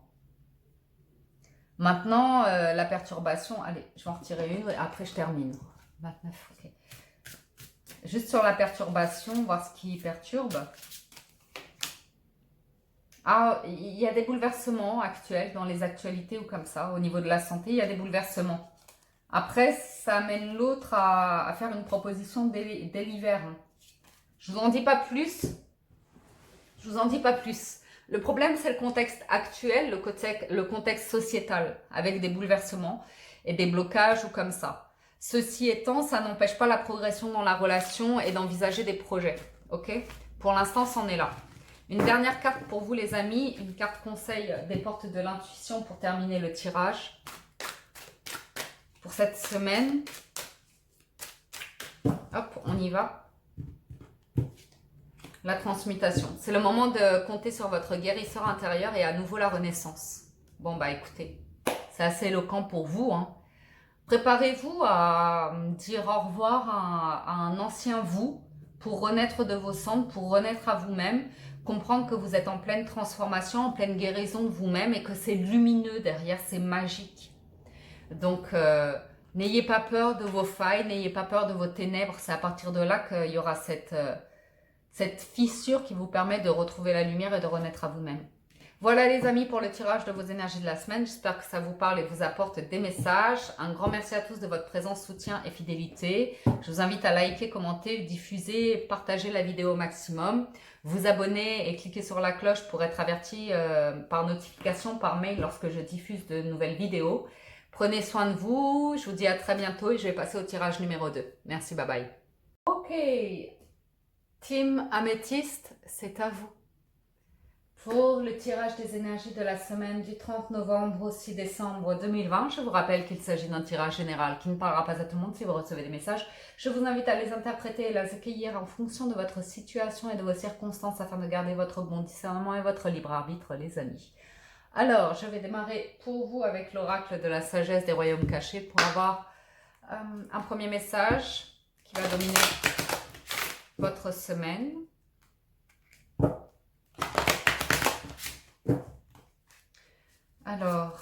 Maintenant, la perturbation, allez, je vais en retirer une et après je termine. 29, ok. Juste sur la perturbation, voir ce qui perturbe. Ah, il y a des bouleversements actuels dans les actualités ou comme ça. Au niveau de la santé, il y a des bouleversements. Après, ça amène l'autre à faire une proposition dès l'hiver. Je vous en dis pas plus. Je vous en dis pas plus. Le problème, c'est le contexte actuel, le contexte sociétal, avec des bouleversements et des blocages ou comme ça. Ceci étant, ça n'empêche pas la progression dans la relation et d'envisager des projets. Ok? Pour l'instant, c'en est là. Une dernière carte pour vous, les amis. Une carte conseil des portes de l'intuition pour terminer le tirage. Pour cette semaine. Hop, on y va. La transmutation. C'est le moment de compter sur votre guérisseur intérieur et à nouveau la renaissance. Bon, bah écoutez, c'est assez éloquent pour vous, hein. Préparez-vous à dire au revoir à un ancien vous pour renaître de vos cendres, pour renaître à vous-même, comprendre que vous êtes en pleine transformation, en pleine guérison de vous-même et que c'est lumineux derrière, c'est magique. Donc, n'ayez pas peur de vos failles, n'ayez pas peur de vos ténèbres. C'est à partir de là qu'il y aura cette fissure qui vous permet de retrouver la lumière et de renaître à vous-même. Voilà les amis pour le tirage de vos énergies de la semaine. J'espère que ça vous parle et vous apporte des messages. Un grand merci à tous de votre présence, soutien et fidélité. Je vous invite à liker, commenter, diffuser, partager la vidéo au maximum. Vous abonner et cliquer sur la cloche pour être averti par notification, par mail lorsque je diffuse de nouvelles vidéos. Prenez soin de vous. Je vous dis à très bientôt et je vais passer au tirage numéro 2. Merci, bye bye. Ok, Team Améthyste, c'est à vous. Pour le tirage des énergies de la semaine du 30 novembre au 6 décembre 2020, je vous rappelle qu'il s'agit d'un tirage général qui ne parlera pas à tout le monde. Si vous recevez des messages, je vous invite à les interpréter et les accueillir en fonction de votre situation et de vos circonstances afin de garder votre bon discernement et votre libre arbitre, les amis. Alors, je vais démarrer pour vous avec l'oracle de la sagesse des royaumes cachés pour avoir un premier message qui va dominer votre semaine. Alors,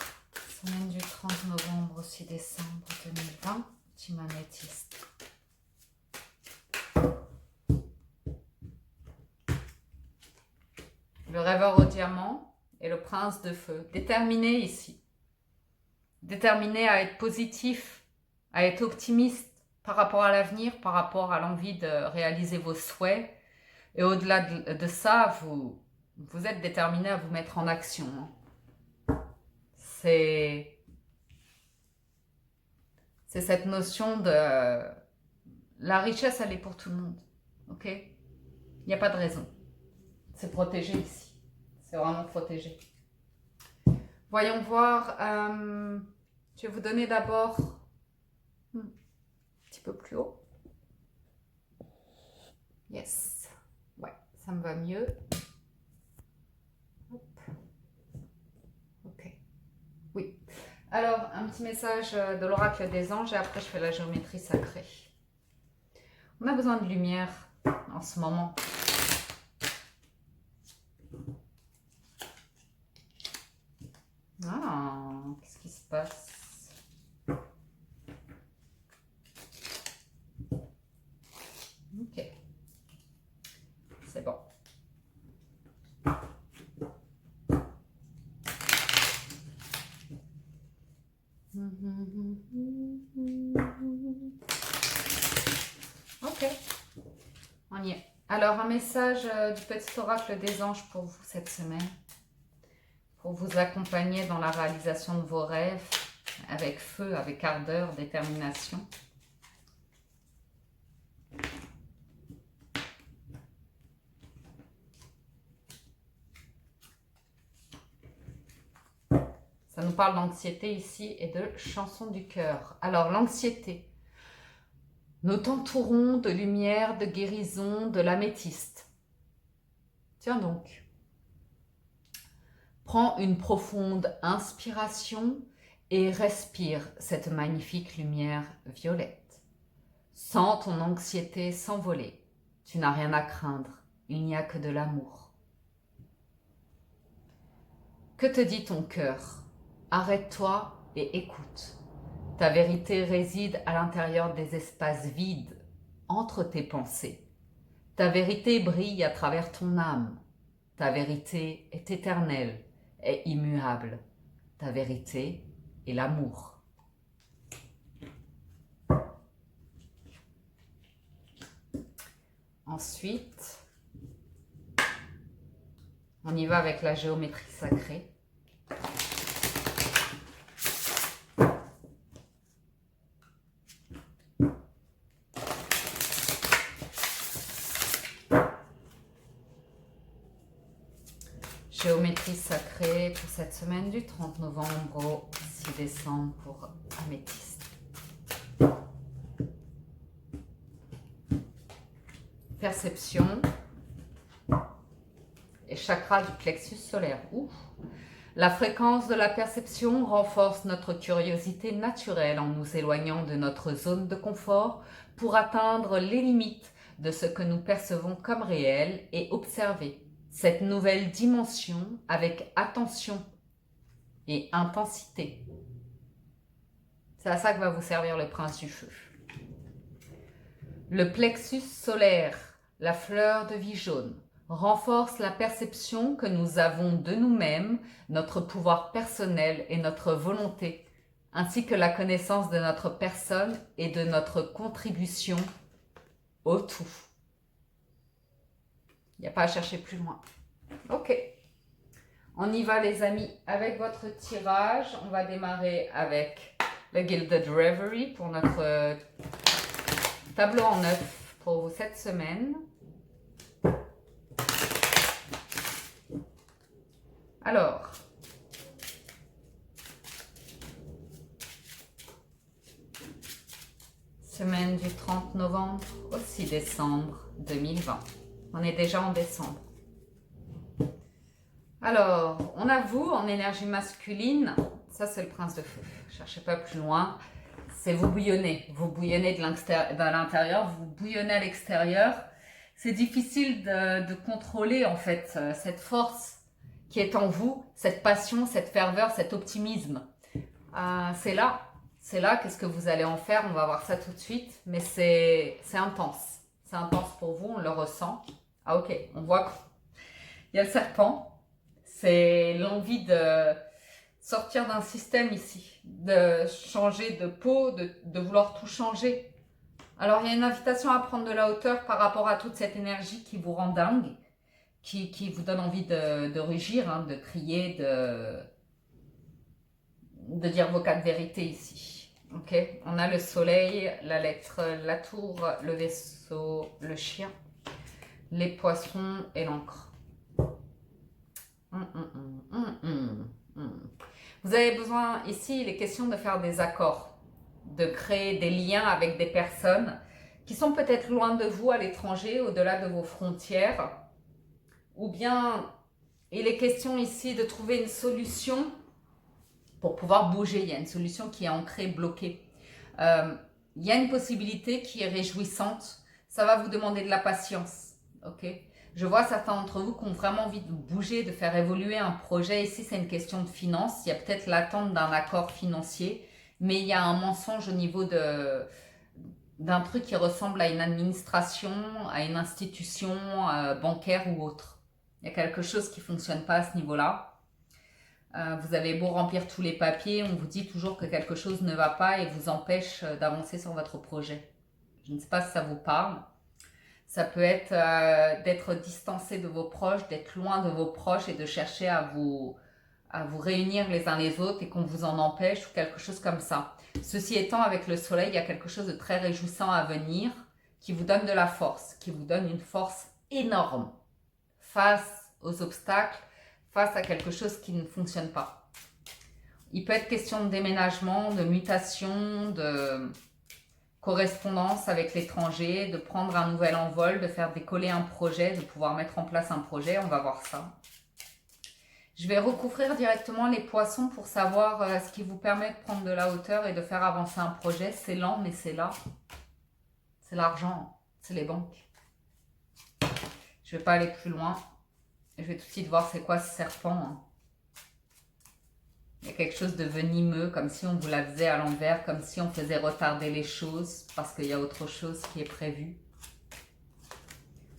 semaine du 30 novembre au 6 décembre 2020, Team Améthyste. Le rêveur au diamant et le prince de feu. Déterminé ici. Déterminé à être positif, à être optimiste par rapport à l'avenir, par rapport à l'envie de réaliser vos souhaits. Et au-delà de ça, vous êtes déterminé à vous mettre en action. C'est cette notion de la richesse, elle est pour tout le monde. Ok? Il n'y a pas de raison. C'est protégé ici. C'est vraiment protégé. Voyons voir. Je vais vous donner d'abord un petit peu plus haut. Yes. Ouais, ça me va mieux. Hop. Ok. Oui. Alors, un petit message de l'oracle des anges et après je fais la géométrie sacrée. On a besoin de lumière en ce moment. Ah, qu'est-ce qui se passe? Ok. C'est bon. Ok. On y est. Alors, un message du petit oracle des anges pour vous cette semaine. Pour vous accompagner dans la réalisation de vos rêves avec feu, avec ardeur, détermination. Ça Ça nous parle d'anxiété ici et de chanson du cœur. Alors, l'anxiété. Nous t'entourons de lumière, de guérison, de l'améthyste. Tiens donc. Prends une profonde inspiration et respire cette magnifique lumière violette. Sens ton anxiété s'envoler. Tu n'as rien à craindre, il n'y a que de l'amour. Que te dit ton cœur? Arrête-toi et écoute. Ta vérité réside à l'intérieur des espaces vides, entre tes pensées. Ta vérité brille à travers ton âme. Ta vérité est éternelle, est immuable. Ta vérité est l'amour. Ensuite, on y va avec la géométrie sacrée. Géométrie sacrée pour cette semaine du 30 novembre au 6 décembre pour Améthyste. Perception et chakra du plexus solaire. Ouf. La fréquence de la perception renforce notre curiosité naturelle en nous éloignant de notre zone de confort pour atteindre les limites de ce que nous percevons comme réel et observer cette nouvelle dimension avec attention et intensité. C'est à ça que va vous servir le prince du feu. Le plexus solaire, la fleur de vie jaune, renforce la perception que nous avons de nous-mêmes, notre pouvoir personnel et notre volonté, ainsi que la connaissance de notre personne et de notre contribution au tout. Il n'y a pas à chercher plus loin. Ok. On y va les amis avec votre tirage. On va démarrer avec le Gilded Reverie pour notre tableau en neuf pour cette semaine. Alors, semaine du 30 novembre au 6 décembre 2020. On est déjà en décembre. Alors, on a vous en énergie masculine. Ça, c'est le prince de feu. Cherchez pas plus loin. C'est vous bouillonnez. Vous bouillonnez de l'intérieur, vous bouillonnez à l'extérieur. C'est difficile de contrôler, en fait, cette force qui est en vous, cette passion, cette ferveur, cet optimisme. C'est là. C'est là. Qu'est-ce que vous allez en faire? On va voir ça tout de suite. Mais c'est intense. C'est intense pour vous, on le ressent. Ah ok, on voit qu'il y a le serpent. C'est l'envie de sortir d'un système ici, de changer de peau, de vouloir tout changer. Alors il y a une invitation à prendre de la hauteur par rapport à toute cette énergie qui vous rend dingue, qui vous donne envie de rugir, hein, de crier, de dire vos quatre vérités ici. Ok, on a le soleil, la lettre, la tour, le vaisseau, le chien, les poissons et l'encre. Vous avez besoin, ici, il est question de faire des accords, de créer des liens avec des personnes qui sont peut-être loin de vous, à l'étranger, au-delà de vos frontières. Ou bien, il est question ici de trouver une solution pour pouvoir bouger. Il y a une solution qui est ancrée, bloquée. Il y a une possibilité qui est réjouissante. Ça va vous demander de la patience. Ok ? Je vois certains d'entre vous qui ont vraiment envie de bouger, de faire évoluer un projet. Ici, c'est une question de finance. Il y a peut-être l'attente d'un accord financier, mais il y a un mensonge au niveau d'un truc qui ressemble à une administration, à une institution bancaire ou autre. Il y a quelque chose qui ne fonctionne pas à ce niveau-là. Vous avez beau remplir tous les papiers, on vous dit toujours que quelque chose ne va pas et vous empêche d'avancer sur votre projet. Je ne sais pas si ça vous parle. Ça peut être d'être distancé de vos proches, d'être loin de vos proches et de chercher à vous réunir les uns les autres et qu'on vous en empêche ou quelque chose comme ça. Ceci étant, avec le soleil, il y a quelque chose de très réjouissant à venir qui vous donne de la force, qui vous donne une force énorme face aux obstacles, face à quelque chose qui ne fonctionne pas. Il peut être question de déménagement, de mutation, de correspondance avec l'étranger, de prendre un nouvel envol, de faire décoller un projet, de pouvoir mettre en place un projet. On va voir ça. Je vais recouvrir directement les poissons pour savoir ce qui vous permet de prendre de la hauteur et de faire avancer un projet. C'est lent, mais c'est là. C'est l'argent, c'est les banques. Je ne vais pas aller plus loin. Je vais tout de suite voir c'est quoi ce serpent. Il y a quelque chose de venimeux, comme si on vous la faisait à l'envers, comme si on faisait retarder les choses parce qu'il y a autre chose qui est prévu.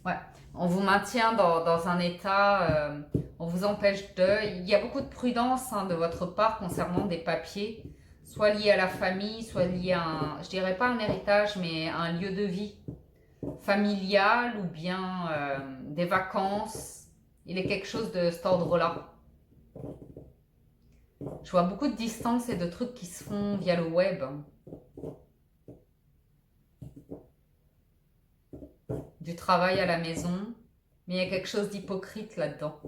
Ouais, on vous maintient dans un état, on vous empêche de... Il y a beaucoup de prudence de votre part concernant des papiers, soit liés à la famille, soit liés à un, je dirais pas un héritage, mais à un lieu de vie familial ou bien des vacances. Il est quelque chose de cet ordre-là. Je vois beaucoup de distance et de trucs qui se font via le web. Du travail à la maison, mais il y a quelque chose d'hypocrite là-dedans.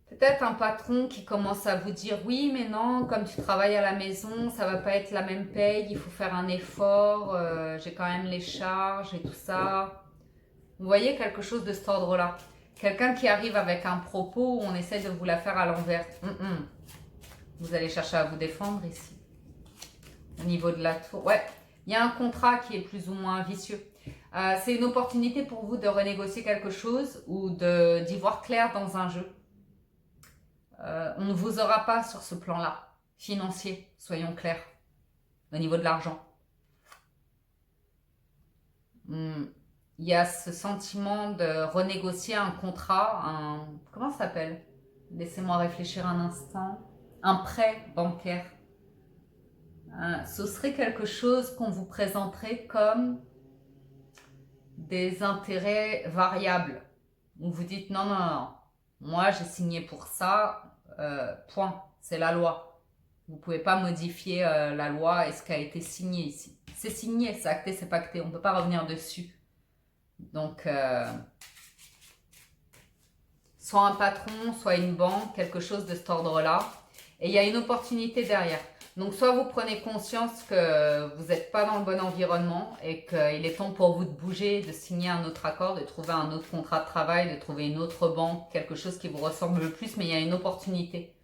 Peut-être un patron qui commence à vous dire « Oui, mais non, comme tu travailles à la maison, ça va pas être la même paye, il faut faire un effort, j'ai quand même les charges et tout ça. » Vous voyez quelque chose de cet ordre-là. Quelqu'un qui arrive avec un propos où on essaie de vous la faire à l'envers. Vous allez chercher à vous défendre ici. Au niveau de la tour. Ouais, il y a un contrat qui est plus ou moins vicieux. C'est une opportunité pour vous de renégocier quelque chose ou d'y voir clair dans un jeu. On ne vous aura pas sur ce plan-là. Financier, soyons clairs. Au niveau de l'argent. Il y a ce sentiment de renégocier un contrat, comment ça s'appelle? Laissez-moi réfléchir un instant. Un prêt bancaire. Ce serait quelque chose qu'on vous présenterait comme des intérêts variables. Où vous dites non, non, non, moi j'ai signé pour ça, point, c'est la loi. Vous ne pouvez pas modifier la loi et ce qui a été signé ici. C'est signé, c'est acté, c'est pacté, on ne peut pas revenir dessus. Donc, soit un patron, soit une banque, quelque chose de cet ordre-là. Et il y a une opportunité derrière. Donc, soit vous prenez conscience que vous n'êtes pas dans le bon environnement et qu'il est temps pour vous de bouger, de signer un autre accord, de trouver un autre contrat de travail, de trouver une autre banque, quelque chose qui vous ressemble le plus, mais il y a une opportunité.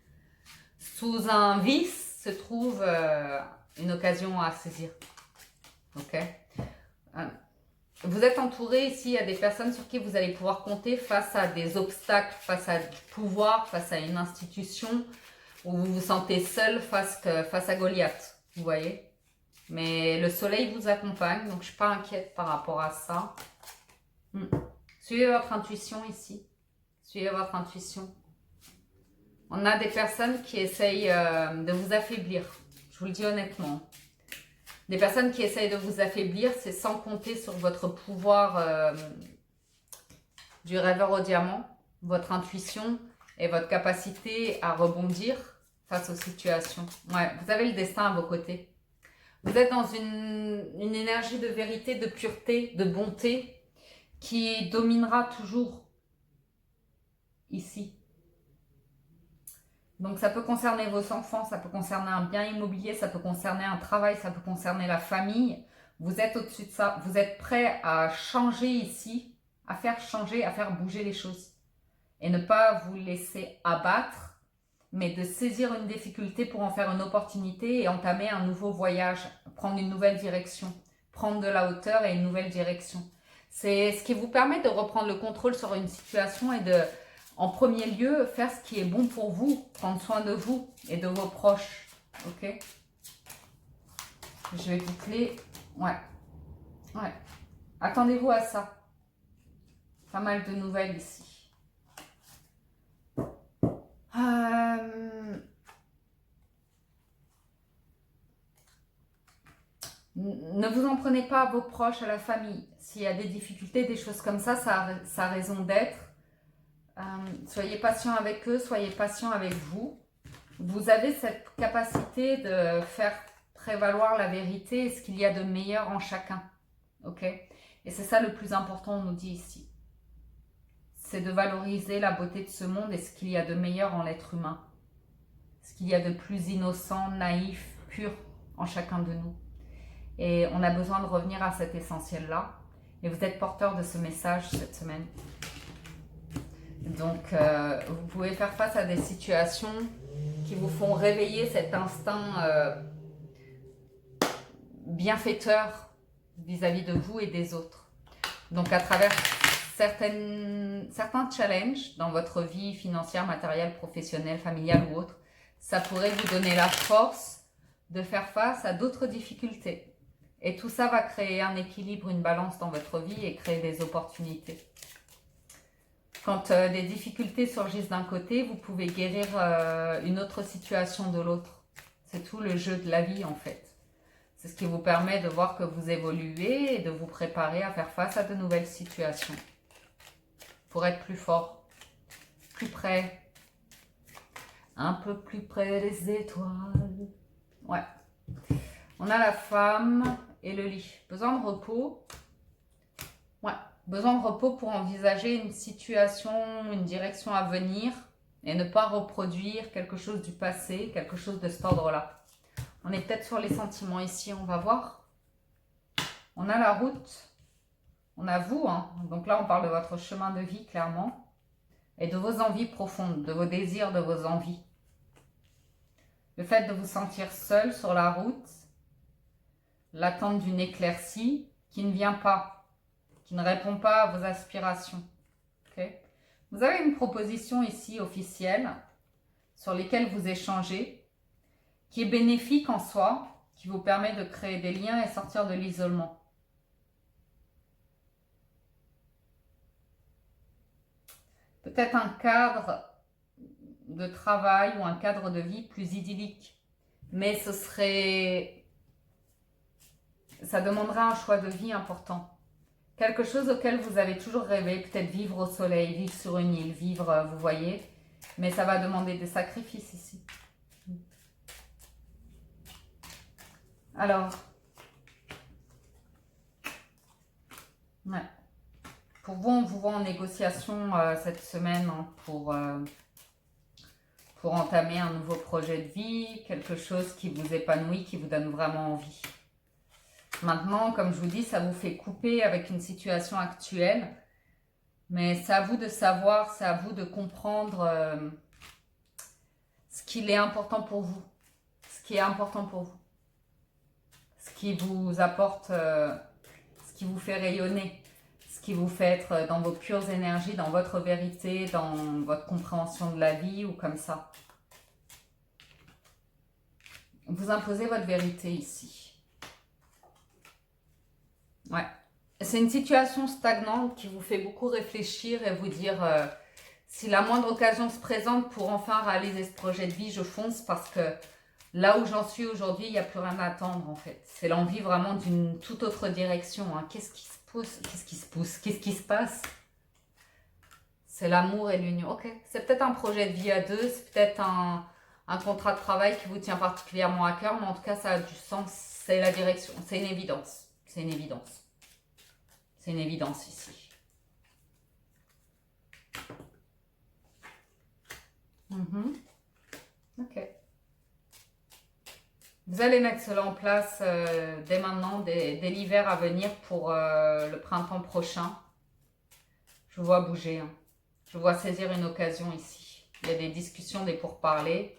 Sous un vice se trouve une occasion à saisir. Ok ? Vous êtes entouré ici, il y a des personnes sur qui vous allez pouvoir compter face à des obstacles, face à du pouvoir, face à une institution où vous vous sentez seul face à Goliath, vous voyez. Mais le soleil vous accompagne, donc je ne suis pas inquiète par rapport à ça. Suivez votre intuition ici. Suivez votre intuition. On a des personnes qui essayent de vous affaiblir, je vous le dis honnêtement. Des personnes qui essayent de vous affaiblir, c'est sans compter sur votre pouvoir du rêveur au diamant, votre intuition et votre capacité à rebondir face aux situations. Ouais, vous avez le destin à vos côtés. Vous êtes dans une énergie de vérité, de pureté, de bonté qui dominera toujours ici. Donc ça peut concerner vos enfants, ça peut concerner un bien immobilier, ça peut concerner un travail, ça peut concerner la famille. Vous êtes au-dessus de ça, vous êtes prêt à changer ici, à faire changer, à faire bouger les choses. Et ne pas vous laisser abattre, mais de saisir une difficulté pour en faire une opportunité et entamer un nouveau voyage, prendre une nouvelle direction, prendre de la hauteur et une nouvelle direction. C'est ce qui vous permet de reprendre le contrôle sur une situation et de... En premier lieu, faire ce qui est bon pour vous, prendre soin de vous et de vos proches, ok? Je vais boucler, ouais. Attendez-vous à ça. Pas mal de nouvelles ici. Ne vous en prenez pas à vos proches, à la famille. S'il y a des difficultés, des choses comme ça a raison d'être. Soyez patient avec eux, soyez patient avec vous. Vous avez cette capacité de faire prévaloir la vérité et ce qu'il y a de meilleur en chacun. Ok? Et c'est ça le plus important, on nous dit ici. C'est de valoriser la beauté de ce monde et ce qu'il y a de meilleur en l'être humain. ce qu'il y a de plus innocent, naïf, pur en chacun de nous. Et on a besoin de revenir à cet essentiel-là. Et vous êtes porteur de ce message cette semaine. Donc, vous pouvez faire face à des situations qui vous font réveiller cet instinct bienfaiteur vis-à-vis de vous et des autres. Donc, à travers certains challenges dans votre vie financière, matérielle, professionnelle, familiale ou autre, ça pourrait vous donner la force de faire face à d'autres difficultés. Et tout ça va créer un équilibre, une balance dans votre vie et créer des opportunités. Quand des difficultés surgissent d'un côté, vous pouvez guérir une autre situation de l'autre. C'est tout le jeu de la vie en fait. C'est ce qui vous permet de voir que vous évoluez et de vous préparer à faire face à de nouvelles situations. Pour être plus fort, plus près, un peu plus près des étoiles. Ouais. On a la femme et le lit. Besoin de repos. Ouais. Besoin de repos pour envisager une situation, une direction à venir et ne pas reproduire quelque chose du passé, quelque chose de cet ordre-là. On est peut-être sur les sentiments ici, on va voir. On a la route. On a vous, hein. Donc là, on parle de votre chemin de vie, clairement. Et de vos envies profondes, de vos désirs, de vos envies. Le fait de vous sentir seul sur la route, l'attente d'une éclaircie qui ne vient pas, qui ne répond pas à vos aspirations. Okay. Vous avez une proposition ici officielle sur laquelle vous échangez, qui est bénéfique en soi, qui vous permet de créer des liens et sortir de l'isolement. Peut-être un cadre de travail ou un cadre de vie plus idyllique. Mais ça demandera un choix de vie important. Quelque chose auquel vous avez toujours rêvé, peut-être vivre au soleil, vivre sur une île, vivre, vous voyez. Mais ça va demander des sacrifices ici. Alors, ouais. Pour vous, on vous voit en négociation cette semaine hein, pour entamer un nouveau projet de vie, quelque chose qui vous épanouit, qui vous donne vraiment envie. Maintenant, comme je vous dis, ça vous fait couper avec une situation actuelle, mais c'est à vous de savoir, c'est à vous de comprendre ce qu'il est important pour vous, ce qui est important pour vous, ce qui vous apporte, ce qui vous fait rayonner, ce qui vous fait être dans vos pures énergies, dans votre vérité, dans votre compréhension de la vie ou comme ça. Vous imposez votre vérité ici. Ouais. C'est une situation stagnante qui vous fait beaucoup réfléchir et vous dire si la moindre occasion se présente pour enfin réaliser ce projet de vie, je fonce parce que là où j'en suis aujourd'hui, il n'y a plus rien à attendre en fait. C'est l'envie vraiment d'une toute autre direction. Hein. Qu'est-ce qui se pousse? Qu'est-ce qui se pousse? Qu'est-ce qui se passe? C'est l'amour et l'union. Ok, c'est peut-être un projet de vie à deux, c'est peut-être un contrat de travail qui vous tient particulièrement à cœur, mais en tout cas, ça a du sens. C'est la direction, c'est une évidence. C'est une évidence. C'est une évidence ici. Ok. Vous allez mettre cela en place dès maintenant, dès l'hiver à venir pour le printemps prochain. Je vous vois bouger. Hein. Je vois saisir une occasion ici. Il y a des discussions, des pourparlers.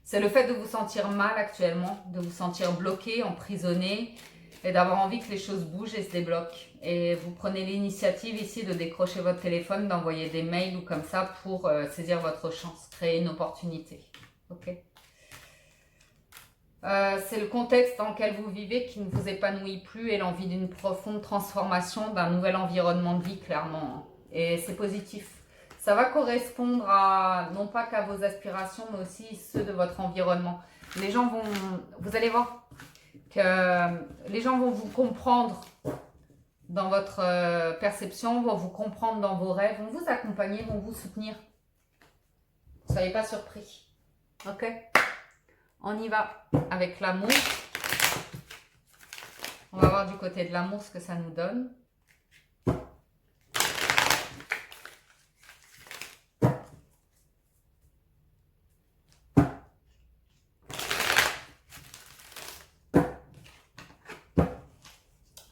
C'est le fait de vous sentir mal actuellement, de vous sentir bloqué, emprisonné et d'avoir envie que les choses bougent et se débloquent. Et vous prenez l'initiative ici de décrocher votre téléphone, d'envoyer des mails ou comme ça pour saisir votre chance, créer une opportunité. Ok. C'est le contexte dans lequel vous vivez qui ne vous épanouit plus et l'envie d'une profonde transformation, d'un nouvel environnement de vie, clairement. Hein. Et c'est positif. Ça va correspondre à, non pas qu'à vos aspirations, mais aussi ceux de votre environnement. Les gens vont, vous allez voir que les gens vont vous comprendre dans votre perception, vont vous comprendre dans vos rêves, vont vous accompagner, vont vous soutenir. Ne soyez pas surpris. Ok ? On y va avec l'amour. On va voir du côté de l'amour ce que ça nous donne.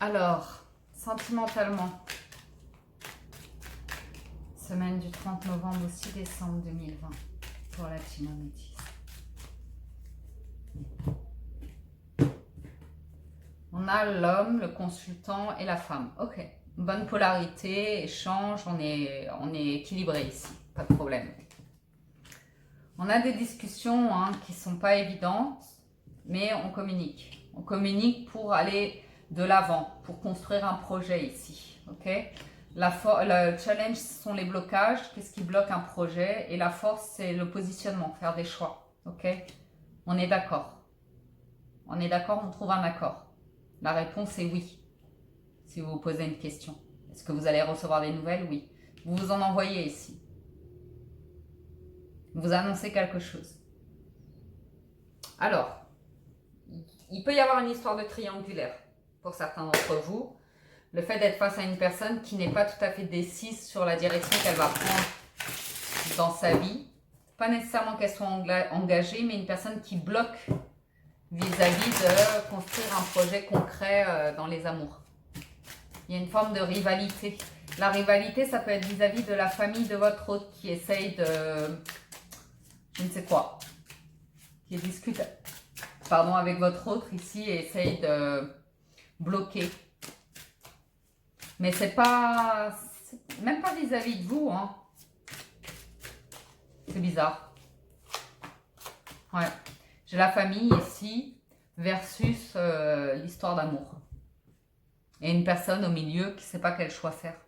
Alors, sentimentalement, semaine du 30 novembre au 6 décembre 2020 pour la team Améthyste. On a l'homme, le consultant et la femme. Ok, bonne polarité, échange, on est équilibré ici, pas de problème. On a des discussions qui ne sont pas évidentes, mais on communique. On communique pour aller de l'avant, pour construire un projet ici. Ok, le challenge, ce sont les blocages. Qu'est-ce qui bloque un projet? Et la force, c'est le positionnement, faire des choix. Ok, on est d'accord. On est d'accord, on trouve un accord. La réponse est oui, si vous vous posez une question. Est-ce que vous allez recevoir des nouvelles? Oui. Vous vous en envoyez ici. Vous annoncez quelque chose. Alors, il peut y avoir une histoire de triangulaire pour certains d'entre vous. Le fait d'être face à une personne qui n'est pas tout à fait décise sur la direction qu'elle va prendre dans sa vie. Pas nécessairement qu'elle soit engagée, mais une personne qui bloque vis-à-vis de construire un projet concret dans les amours. Il y a une forme de rivalité. La rivalité, ça peut être vis-à-vis de la famille de votre hôte qui essaye de... je ne sais quoi. Qui discute avec votre autre ici et essaye de bloquer. Mais c'est pas... même pas vis-à-vis de vous. Hein. C'est bizarre. Ouais. J'ai la famille ici versus l'histoire d'amour. Et une personne au milieu qui ne sait pas quel choix faire.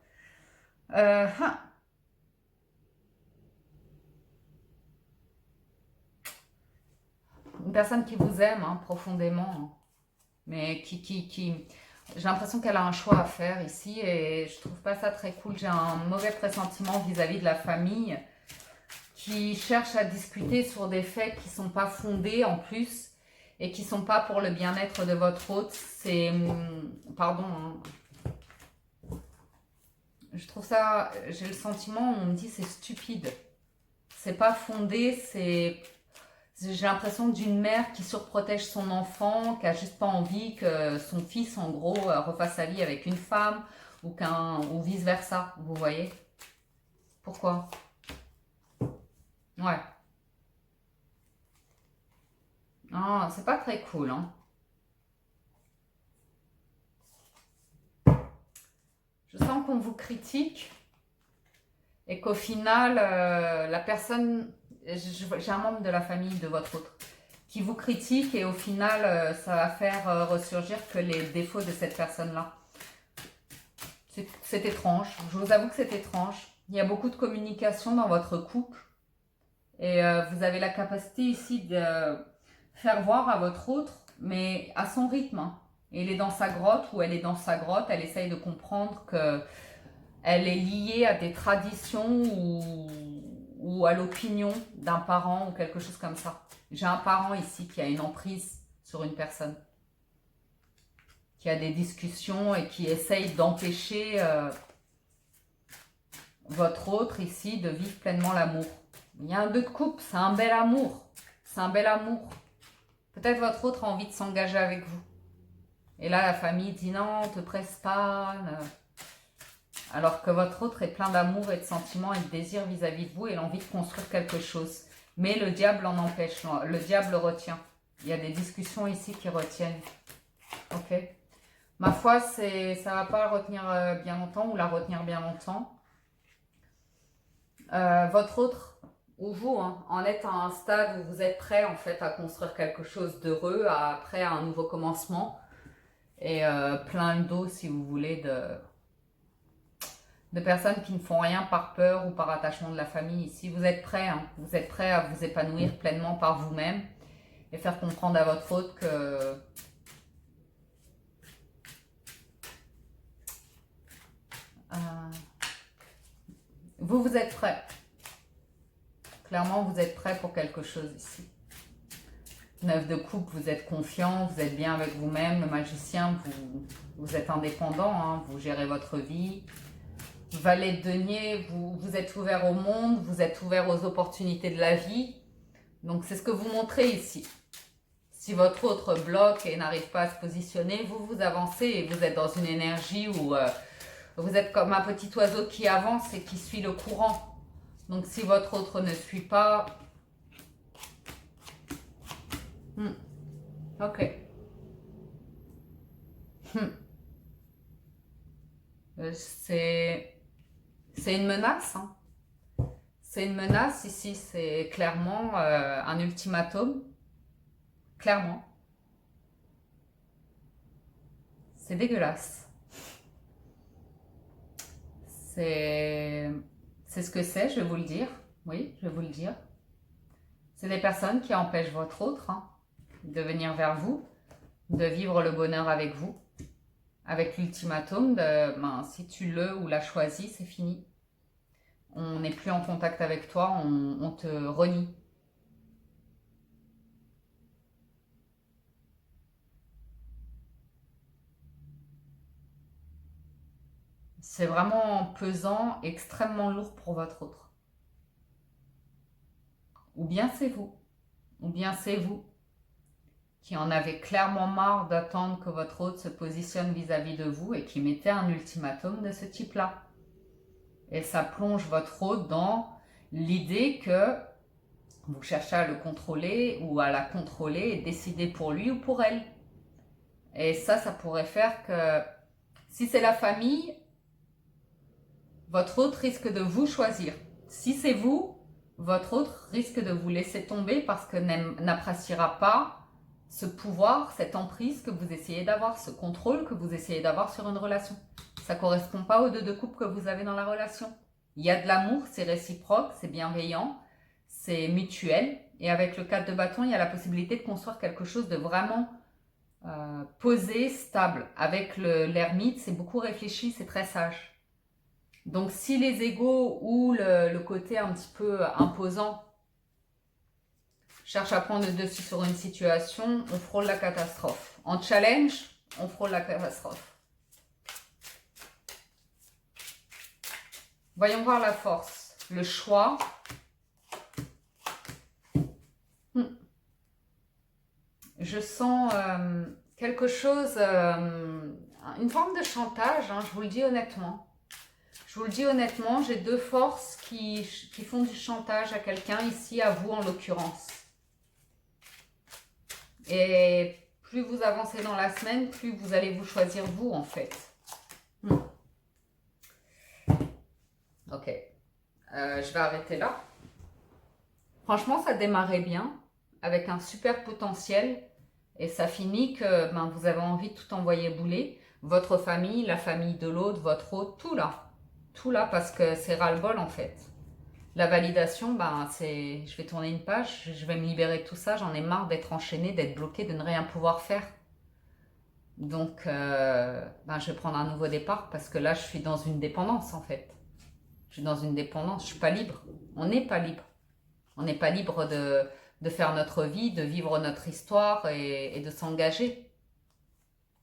Une personne qui vous aime profondément, mais qui j'ai l'impression qu'elle a un choix à faire ici et je trouve pas ça très cool. J'ai un mauvais pressentiment vis-à-vis de la famille qui cherche à discuter sur des faits qui sont pas fondés en plus et qui sont pas pour le bien-être de votre hôte. C'est... pardon. Je trouve ça... j'ai le sentiment, on me dit c'est stupide. C'est pas fondé, c'est... j'ai l'impression d'une mère qui surprotège son enfant, qui a juste pas envie que son fils, en gros, refasse sa vie avec une femme ou vice-versa, vous voyez? Pourquoi? Ouais. Ah, c'est pas très cool, hein. Je sens qu'on vous critique et qu'au final, la personne... j'ai un membre de la famille de votre autre qui vous critique et au final, ça va faire ressurgir que les défauts de cette personne-là. C'est étrange. Je vous avoue que c'est étrange. Il y a beaucoup de communication dans votre couple et vous avez la capacité ici de faire voir à votre autre, mais à son rythme. Hein. Il est dans sa grotte ou elle est dans sa grotte, elle essaye de comprendre que elle est liée à des traditions ou à l'opinion d'un parent ou quelque chose comme ça. J'ai un parent ici qui a une emprise sur une personne, qui a des discussions et qui essaye d'empêcher votre autre ici de vivre pleinement l'amour. Il y a un 2 de coupe, c'est un bel amour. C'est un bel amour. Peut-être votre autre a envie de s'engager avec vous. Et là, la famille dit non, te presse pas. Alors que votre autre est plein d'amour et de sentiments et de désir vis-à-vis de vous et a envie de construire quelque chose. Mais le diable en empêche, le diable retient. Il y a des discussions ici qui retiennent. Ok. Ma foi, ça ne va pas la retenir bien longtemps ou la retenir bien longtemps. Votre autre, ou vous, en êtes à un stade où vous êtes prêt en fait à construire quelque chose d'heureux, prêt à un nouveau commencement. Et plein le dos, si vous voulez, de personnes qui ne font rien par peur ou par attachement de la famille ici. Vous êtes prêts, vous êtes prêts à vous épanouir pleinement par vous-même et faire comprendre à votre autre que vous êtes prêts. Clairement, vous êtes prêts pour quelque chose ici. 9 de coupe, vous êtes confiant, vous êtes bien avec vous-même. Le magicien, vous êtes indépendant, vous gérez votre vie. Valet de denier, vous êtes ouvert au monde, vous êtes ouvert aux opportunités de la vie. Donc, c'est ce que vous montrez ici. Si votre autre bloque et n'arrive pas à se positionner, vous avancez et vous êtes dans une énergie où vous êtes comme un petit oiseau qui avance et qui suit le courant. Donc si votre autre ne suit pas... Ok. C'est une menace, hein. C'est une menace ici, c'est clairement un ultimatum. Clairement. C'est dégueulasse. C'est ce que c'est, je vais vous le dire. Oui, je vais vous le dire. C'est des personnes qui empêchent votre autre de venir vers vous, de vivre le bonheur avec vous. Avec l'ultimatum de si tu le ou la choisis, c'est fini. On n'est plus en contact avec toi, on te renie. C'est vraiment pesant, extrêmement lourd pour votre autre. Ou bien c'est vous, ou bien c'est vous qui en avez clairement marre d'attendre que votre autre se positionne vis-à-vis de vous et qui mettez un ultimatum de ce type-là. Et ça plonge votre autre dans l'idée que vous cherchez à le contrôler ou à la contrôler et décider pour lui ou pour elle. Et ça pourrait faire que si c'est la famille, votre autre risque de vous choisir. Si c'est vous, votre autre risque de vous laisser tomber parce que n'appréciera pas ce pouvoir, cette emprise que vous essayez d'avoir, ce contrôle que vous essayez d'avoir sur une relation. Ça ne correspond pas aux deux couples que vous avez dans la relation. Il y a de l'amour, c'est réciproque, c'est bienveillant, c'est mutuel. Et avec le 4 de bâton, il y a la possibilité de construire quelque chose de vraiment posé, stable. Avec l'ermite, c'est beaucoup réfléchi, c'est très sage. Donc si les égos ou le côté un petit peu imposant cherche à prendre le dessus sur une situation, on frôle la catastrophe. En challenge, on frôle la catastrophe. Voyons voir la force, le choix. Je sens quelque chose, une forme de chantage, je vous le dis honnêtement. Je vous le dis honnêtement, j'ai deux forces qui font du chantage à quelqu'un ici, à vous en l'occurrence. Et plus vous avancez dans la semaine, plus vous allez vous choisir vous en fait. Ok. Je vais arrêter là. Franchement, ça démarrait bien, avec un super potentiel. Et ça finit que vous avez envie de tout envoyer bouler. Votre famille, la famille de l'autre, votre autre, tout là. Tout là, parce que c'est ras-le-bol en fait. La validation, c'est je vais tourner une page, je vais me libérer de tout ça, j'en ai marre d'être enchaînée, d'être bloquée, de ne rien pouvoir faire. Donc, je vais prendre un nouveau départ parce que là, je suis dans une dépendance en fait. Je suis dans une dépendance, je ne suis pas libre. On n'est pas libre. On n'est pas libre de faire notre vie, de vivre notre histoire et de s'engager.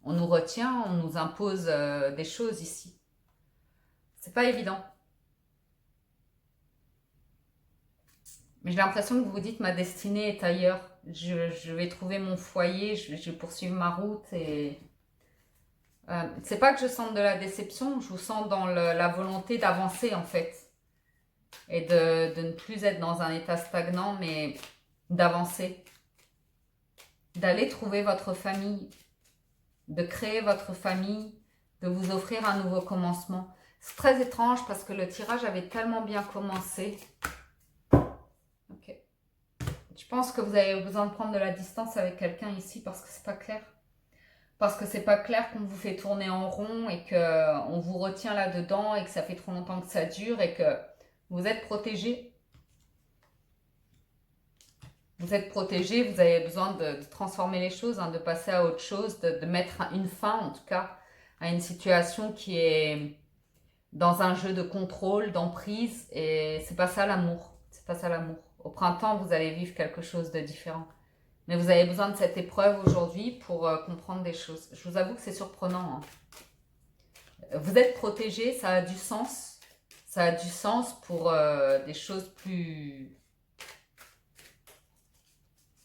On nous retient, on nous impose des choses ici. C'est pas évident. Mais j'ai l'impression que vous vous dites ma destinée est ailleurs. Je vais trouver mon foyer, je vais poursuivre ma route et c'est pas que je sente de la déception, je vous sens dans la volonté d'avancer en fait et de ne plus être dans un état stagnant, mais d'avancer, d'aller trouver votre famille, de créer votre famille, de vous offrir un nouveau commencement. C'est très étrange parce que le tirage avait tellement bien commencé. Ok. Je pense que vous avez besoin de prendre de la distance avec quelqu'un ici parce que c'est pas clair. Parce que c'est pas clair qu'on vous fait tourner en rond et qu'on vous retient là-dedans et que ça fait trop longtemps que ça dure et que vous êtes protégé. Vous êtes protégé, vous avez besoin de transformer les choses, de passer à autre chose, de mettre une fin en tout cas à une situation qui est dans un jeu de contrôle, d'emprise et c'est pas ça l'amour. C'est pas ça l'amour. Au printemps, vous allez vivre quelque chose de différent. Mais vous avez besoin de cette épreuve aujourd'hui pour comprendre des choses. Je vous avoue que c'est surprenant. Vous êtes protégé, ça a du sens. Ça a du sens pour des choses plus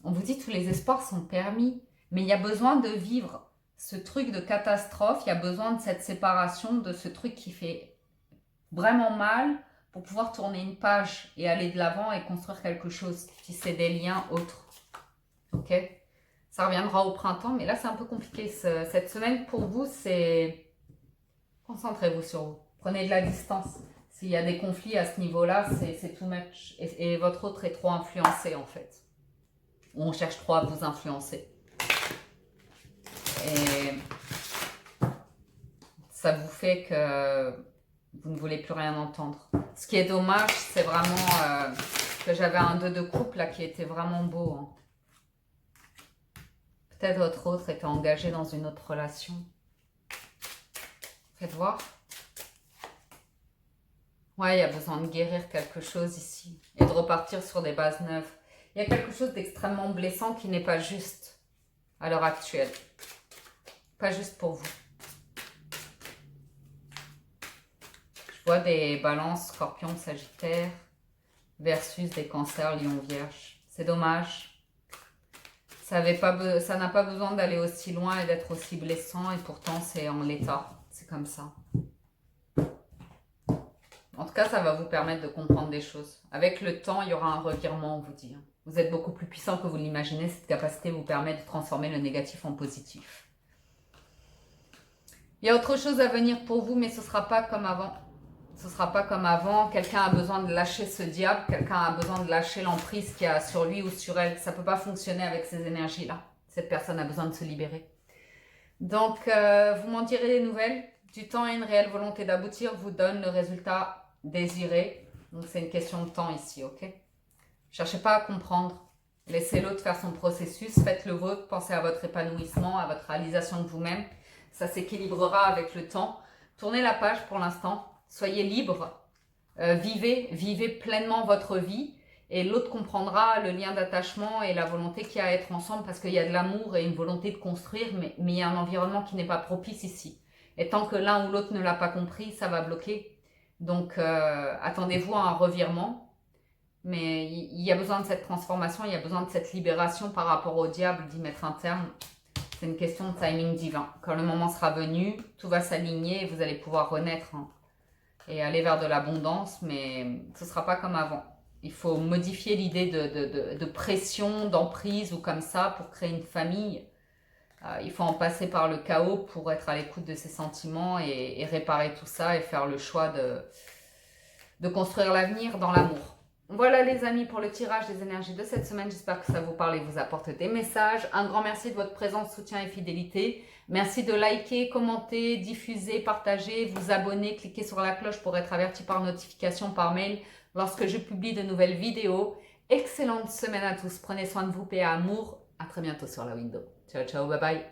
On vous dit tous les espoirs sont permis, mais il y a besoin de vivre ce truc de catastrophe, il y a besoin de cette séparation, de ce truc qui fait vraiment mal pour pouvoir tourner une page et aller de l'avant et construire quelque chose, tisser des liens autres. Ok? Ça reviendra au printemps, mais là c'est un peu compliqué. Cette semaine pour vous, c'est... Concentrez-vous sur vous. Prenez de la distance. S'il y a des conflits à ce niveau-là, c'est too much. Et votre autre est trop influencé en fait. Ou on cherche trop à vous influencer. Et ça vous fait que vous ne voulez plus rien entendre. Ce qui est dommage, c'est vraiment que j'avais un 2 de couple là qui était vraiment beau. Hein. Peut-être votre autre était engagé dans une autre relation. Faites voir. Ouais, il y a besoin de guérir quelque chose ici. Et de repartir sur des bases neuves. Il y a quelque chose d'extrêmement blessant qui n'est pas juste à l'heure actuelle. Pas juste pour vous. Je vois des balances, scorpions, sagittaires versus des cancers, lions, vierges. C'est dommage. Ça n'a pas besoin d'aller aussi loin et d'être aussi blessant et pourtant c'est en l'état. C'est comme ça. En tout cas, ça va vous permettre de comprendre des choses. Avec le temps, il y aura un revirement, on vous dit. Vous êtes beaucoup plus puissant que vous l'imaginez. Cette capacité vous permet de transformer le négatif en positif. Il y a autre chose à venir pour vous, mais ce ne sera pas comme avant. Ce ne sera pas comme avant. Quelqu'un a besoin de lâcher ce diable. Quelqu'un a besoin de lâcher l'emprise qu'il y a sur lui ou sur elle. Ça ne peut pas fonctionner avec ces énergies-là. Cette personne a besoin de se libérer. Donc, vous m'en direz des nouvelles. Du temps et une réelle volonté d'aboutir vous donne le résultat désiré. Donc, c'est une question de temps ici, ok? Cherchez pas à comprendre. Laissez l'autre faire son processus. Faites le vôtre. Pensez à votre épanouissement, à votre réalisation de vous-même. Ça s'équilibrera avec le temps. Tournez la page pour l'instant. Soyez libre. Vivez pleinement votre vie. Et l'autre comprendra le lien d'attachement et la volonté qu'il y a à être ensemble parce qu'il y a de l'amour et une volonté de construire, mais il y a un environnement qui n'est pas propice ici. Et tant que l'un ou l'autre ne l'a pas compris, ça va bloquer. Donc, attendez-vous à un revirement. Mais il y a besoin de cette transformation, il y a besoin de cette libération par rapport au diable, d'y mettre un terme. C'est une question de timing divin. Quand le moment sera venu, tout va s'aligner et vous allez pouvoir renaître hein, et aller vers de l'abondance, mais ce ne sera pas comme avant. Il faut modifier l'idée de pression, d'emprise ou comme ça pour créer une famille. Il faut en passer par le chaos pour être à l'écoute de ses sentiments et réparer tout ça et faire le choix de construire l'avenir dans l'amour. Voilà les amis pour le tirage des énergies de cette semaine. J'espère que ça vous parle et vous apporte des messages. Un grand merci de votre présence, soutien et fidélité. Merci de liker, commenter, diffuser, partager, vous abonner, cliquez sur la cloche pour être averti par notification, par mail lorsque je publie de nouvelles vidéos. Excellente semaine à tous. Prenez soin de vous, paix et amour. À très bientôt sur la window. Ciao, ciao, bye bye.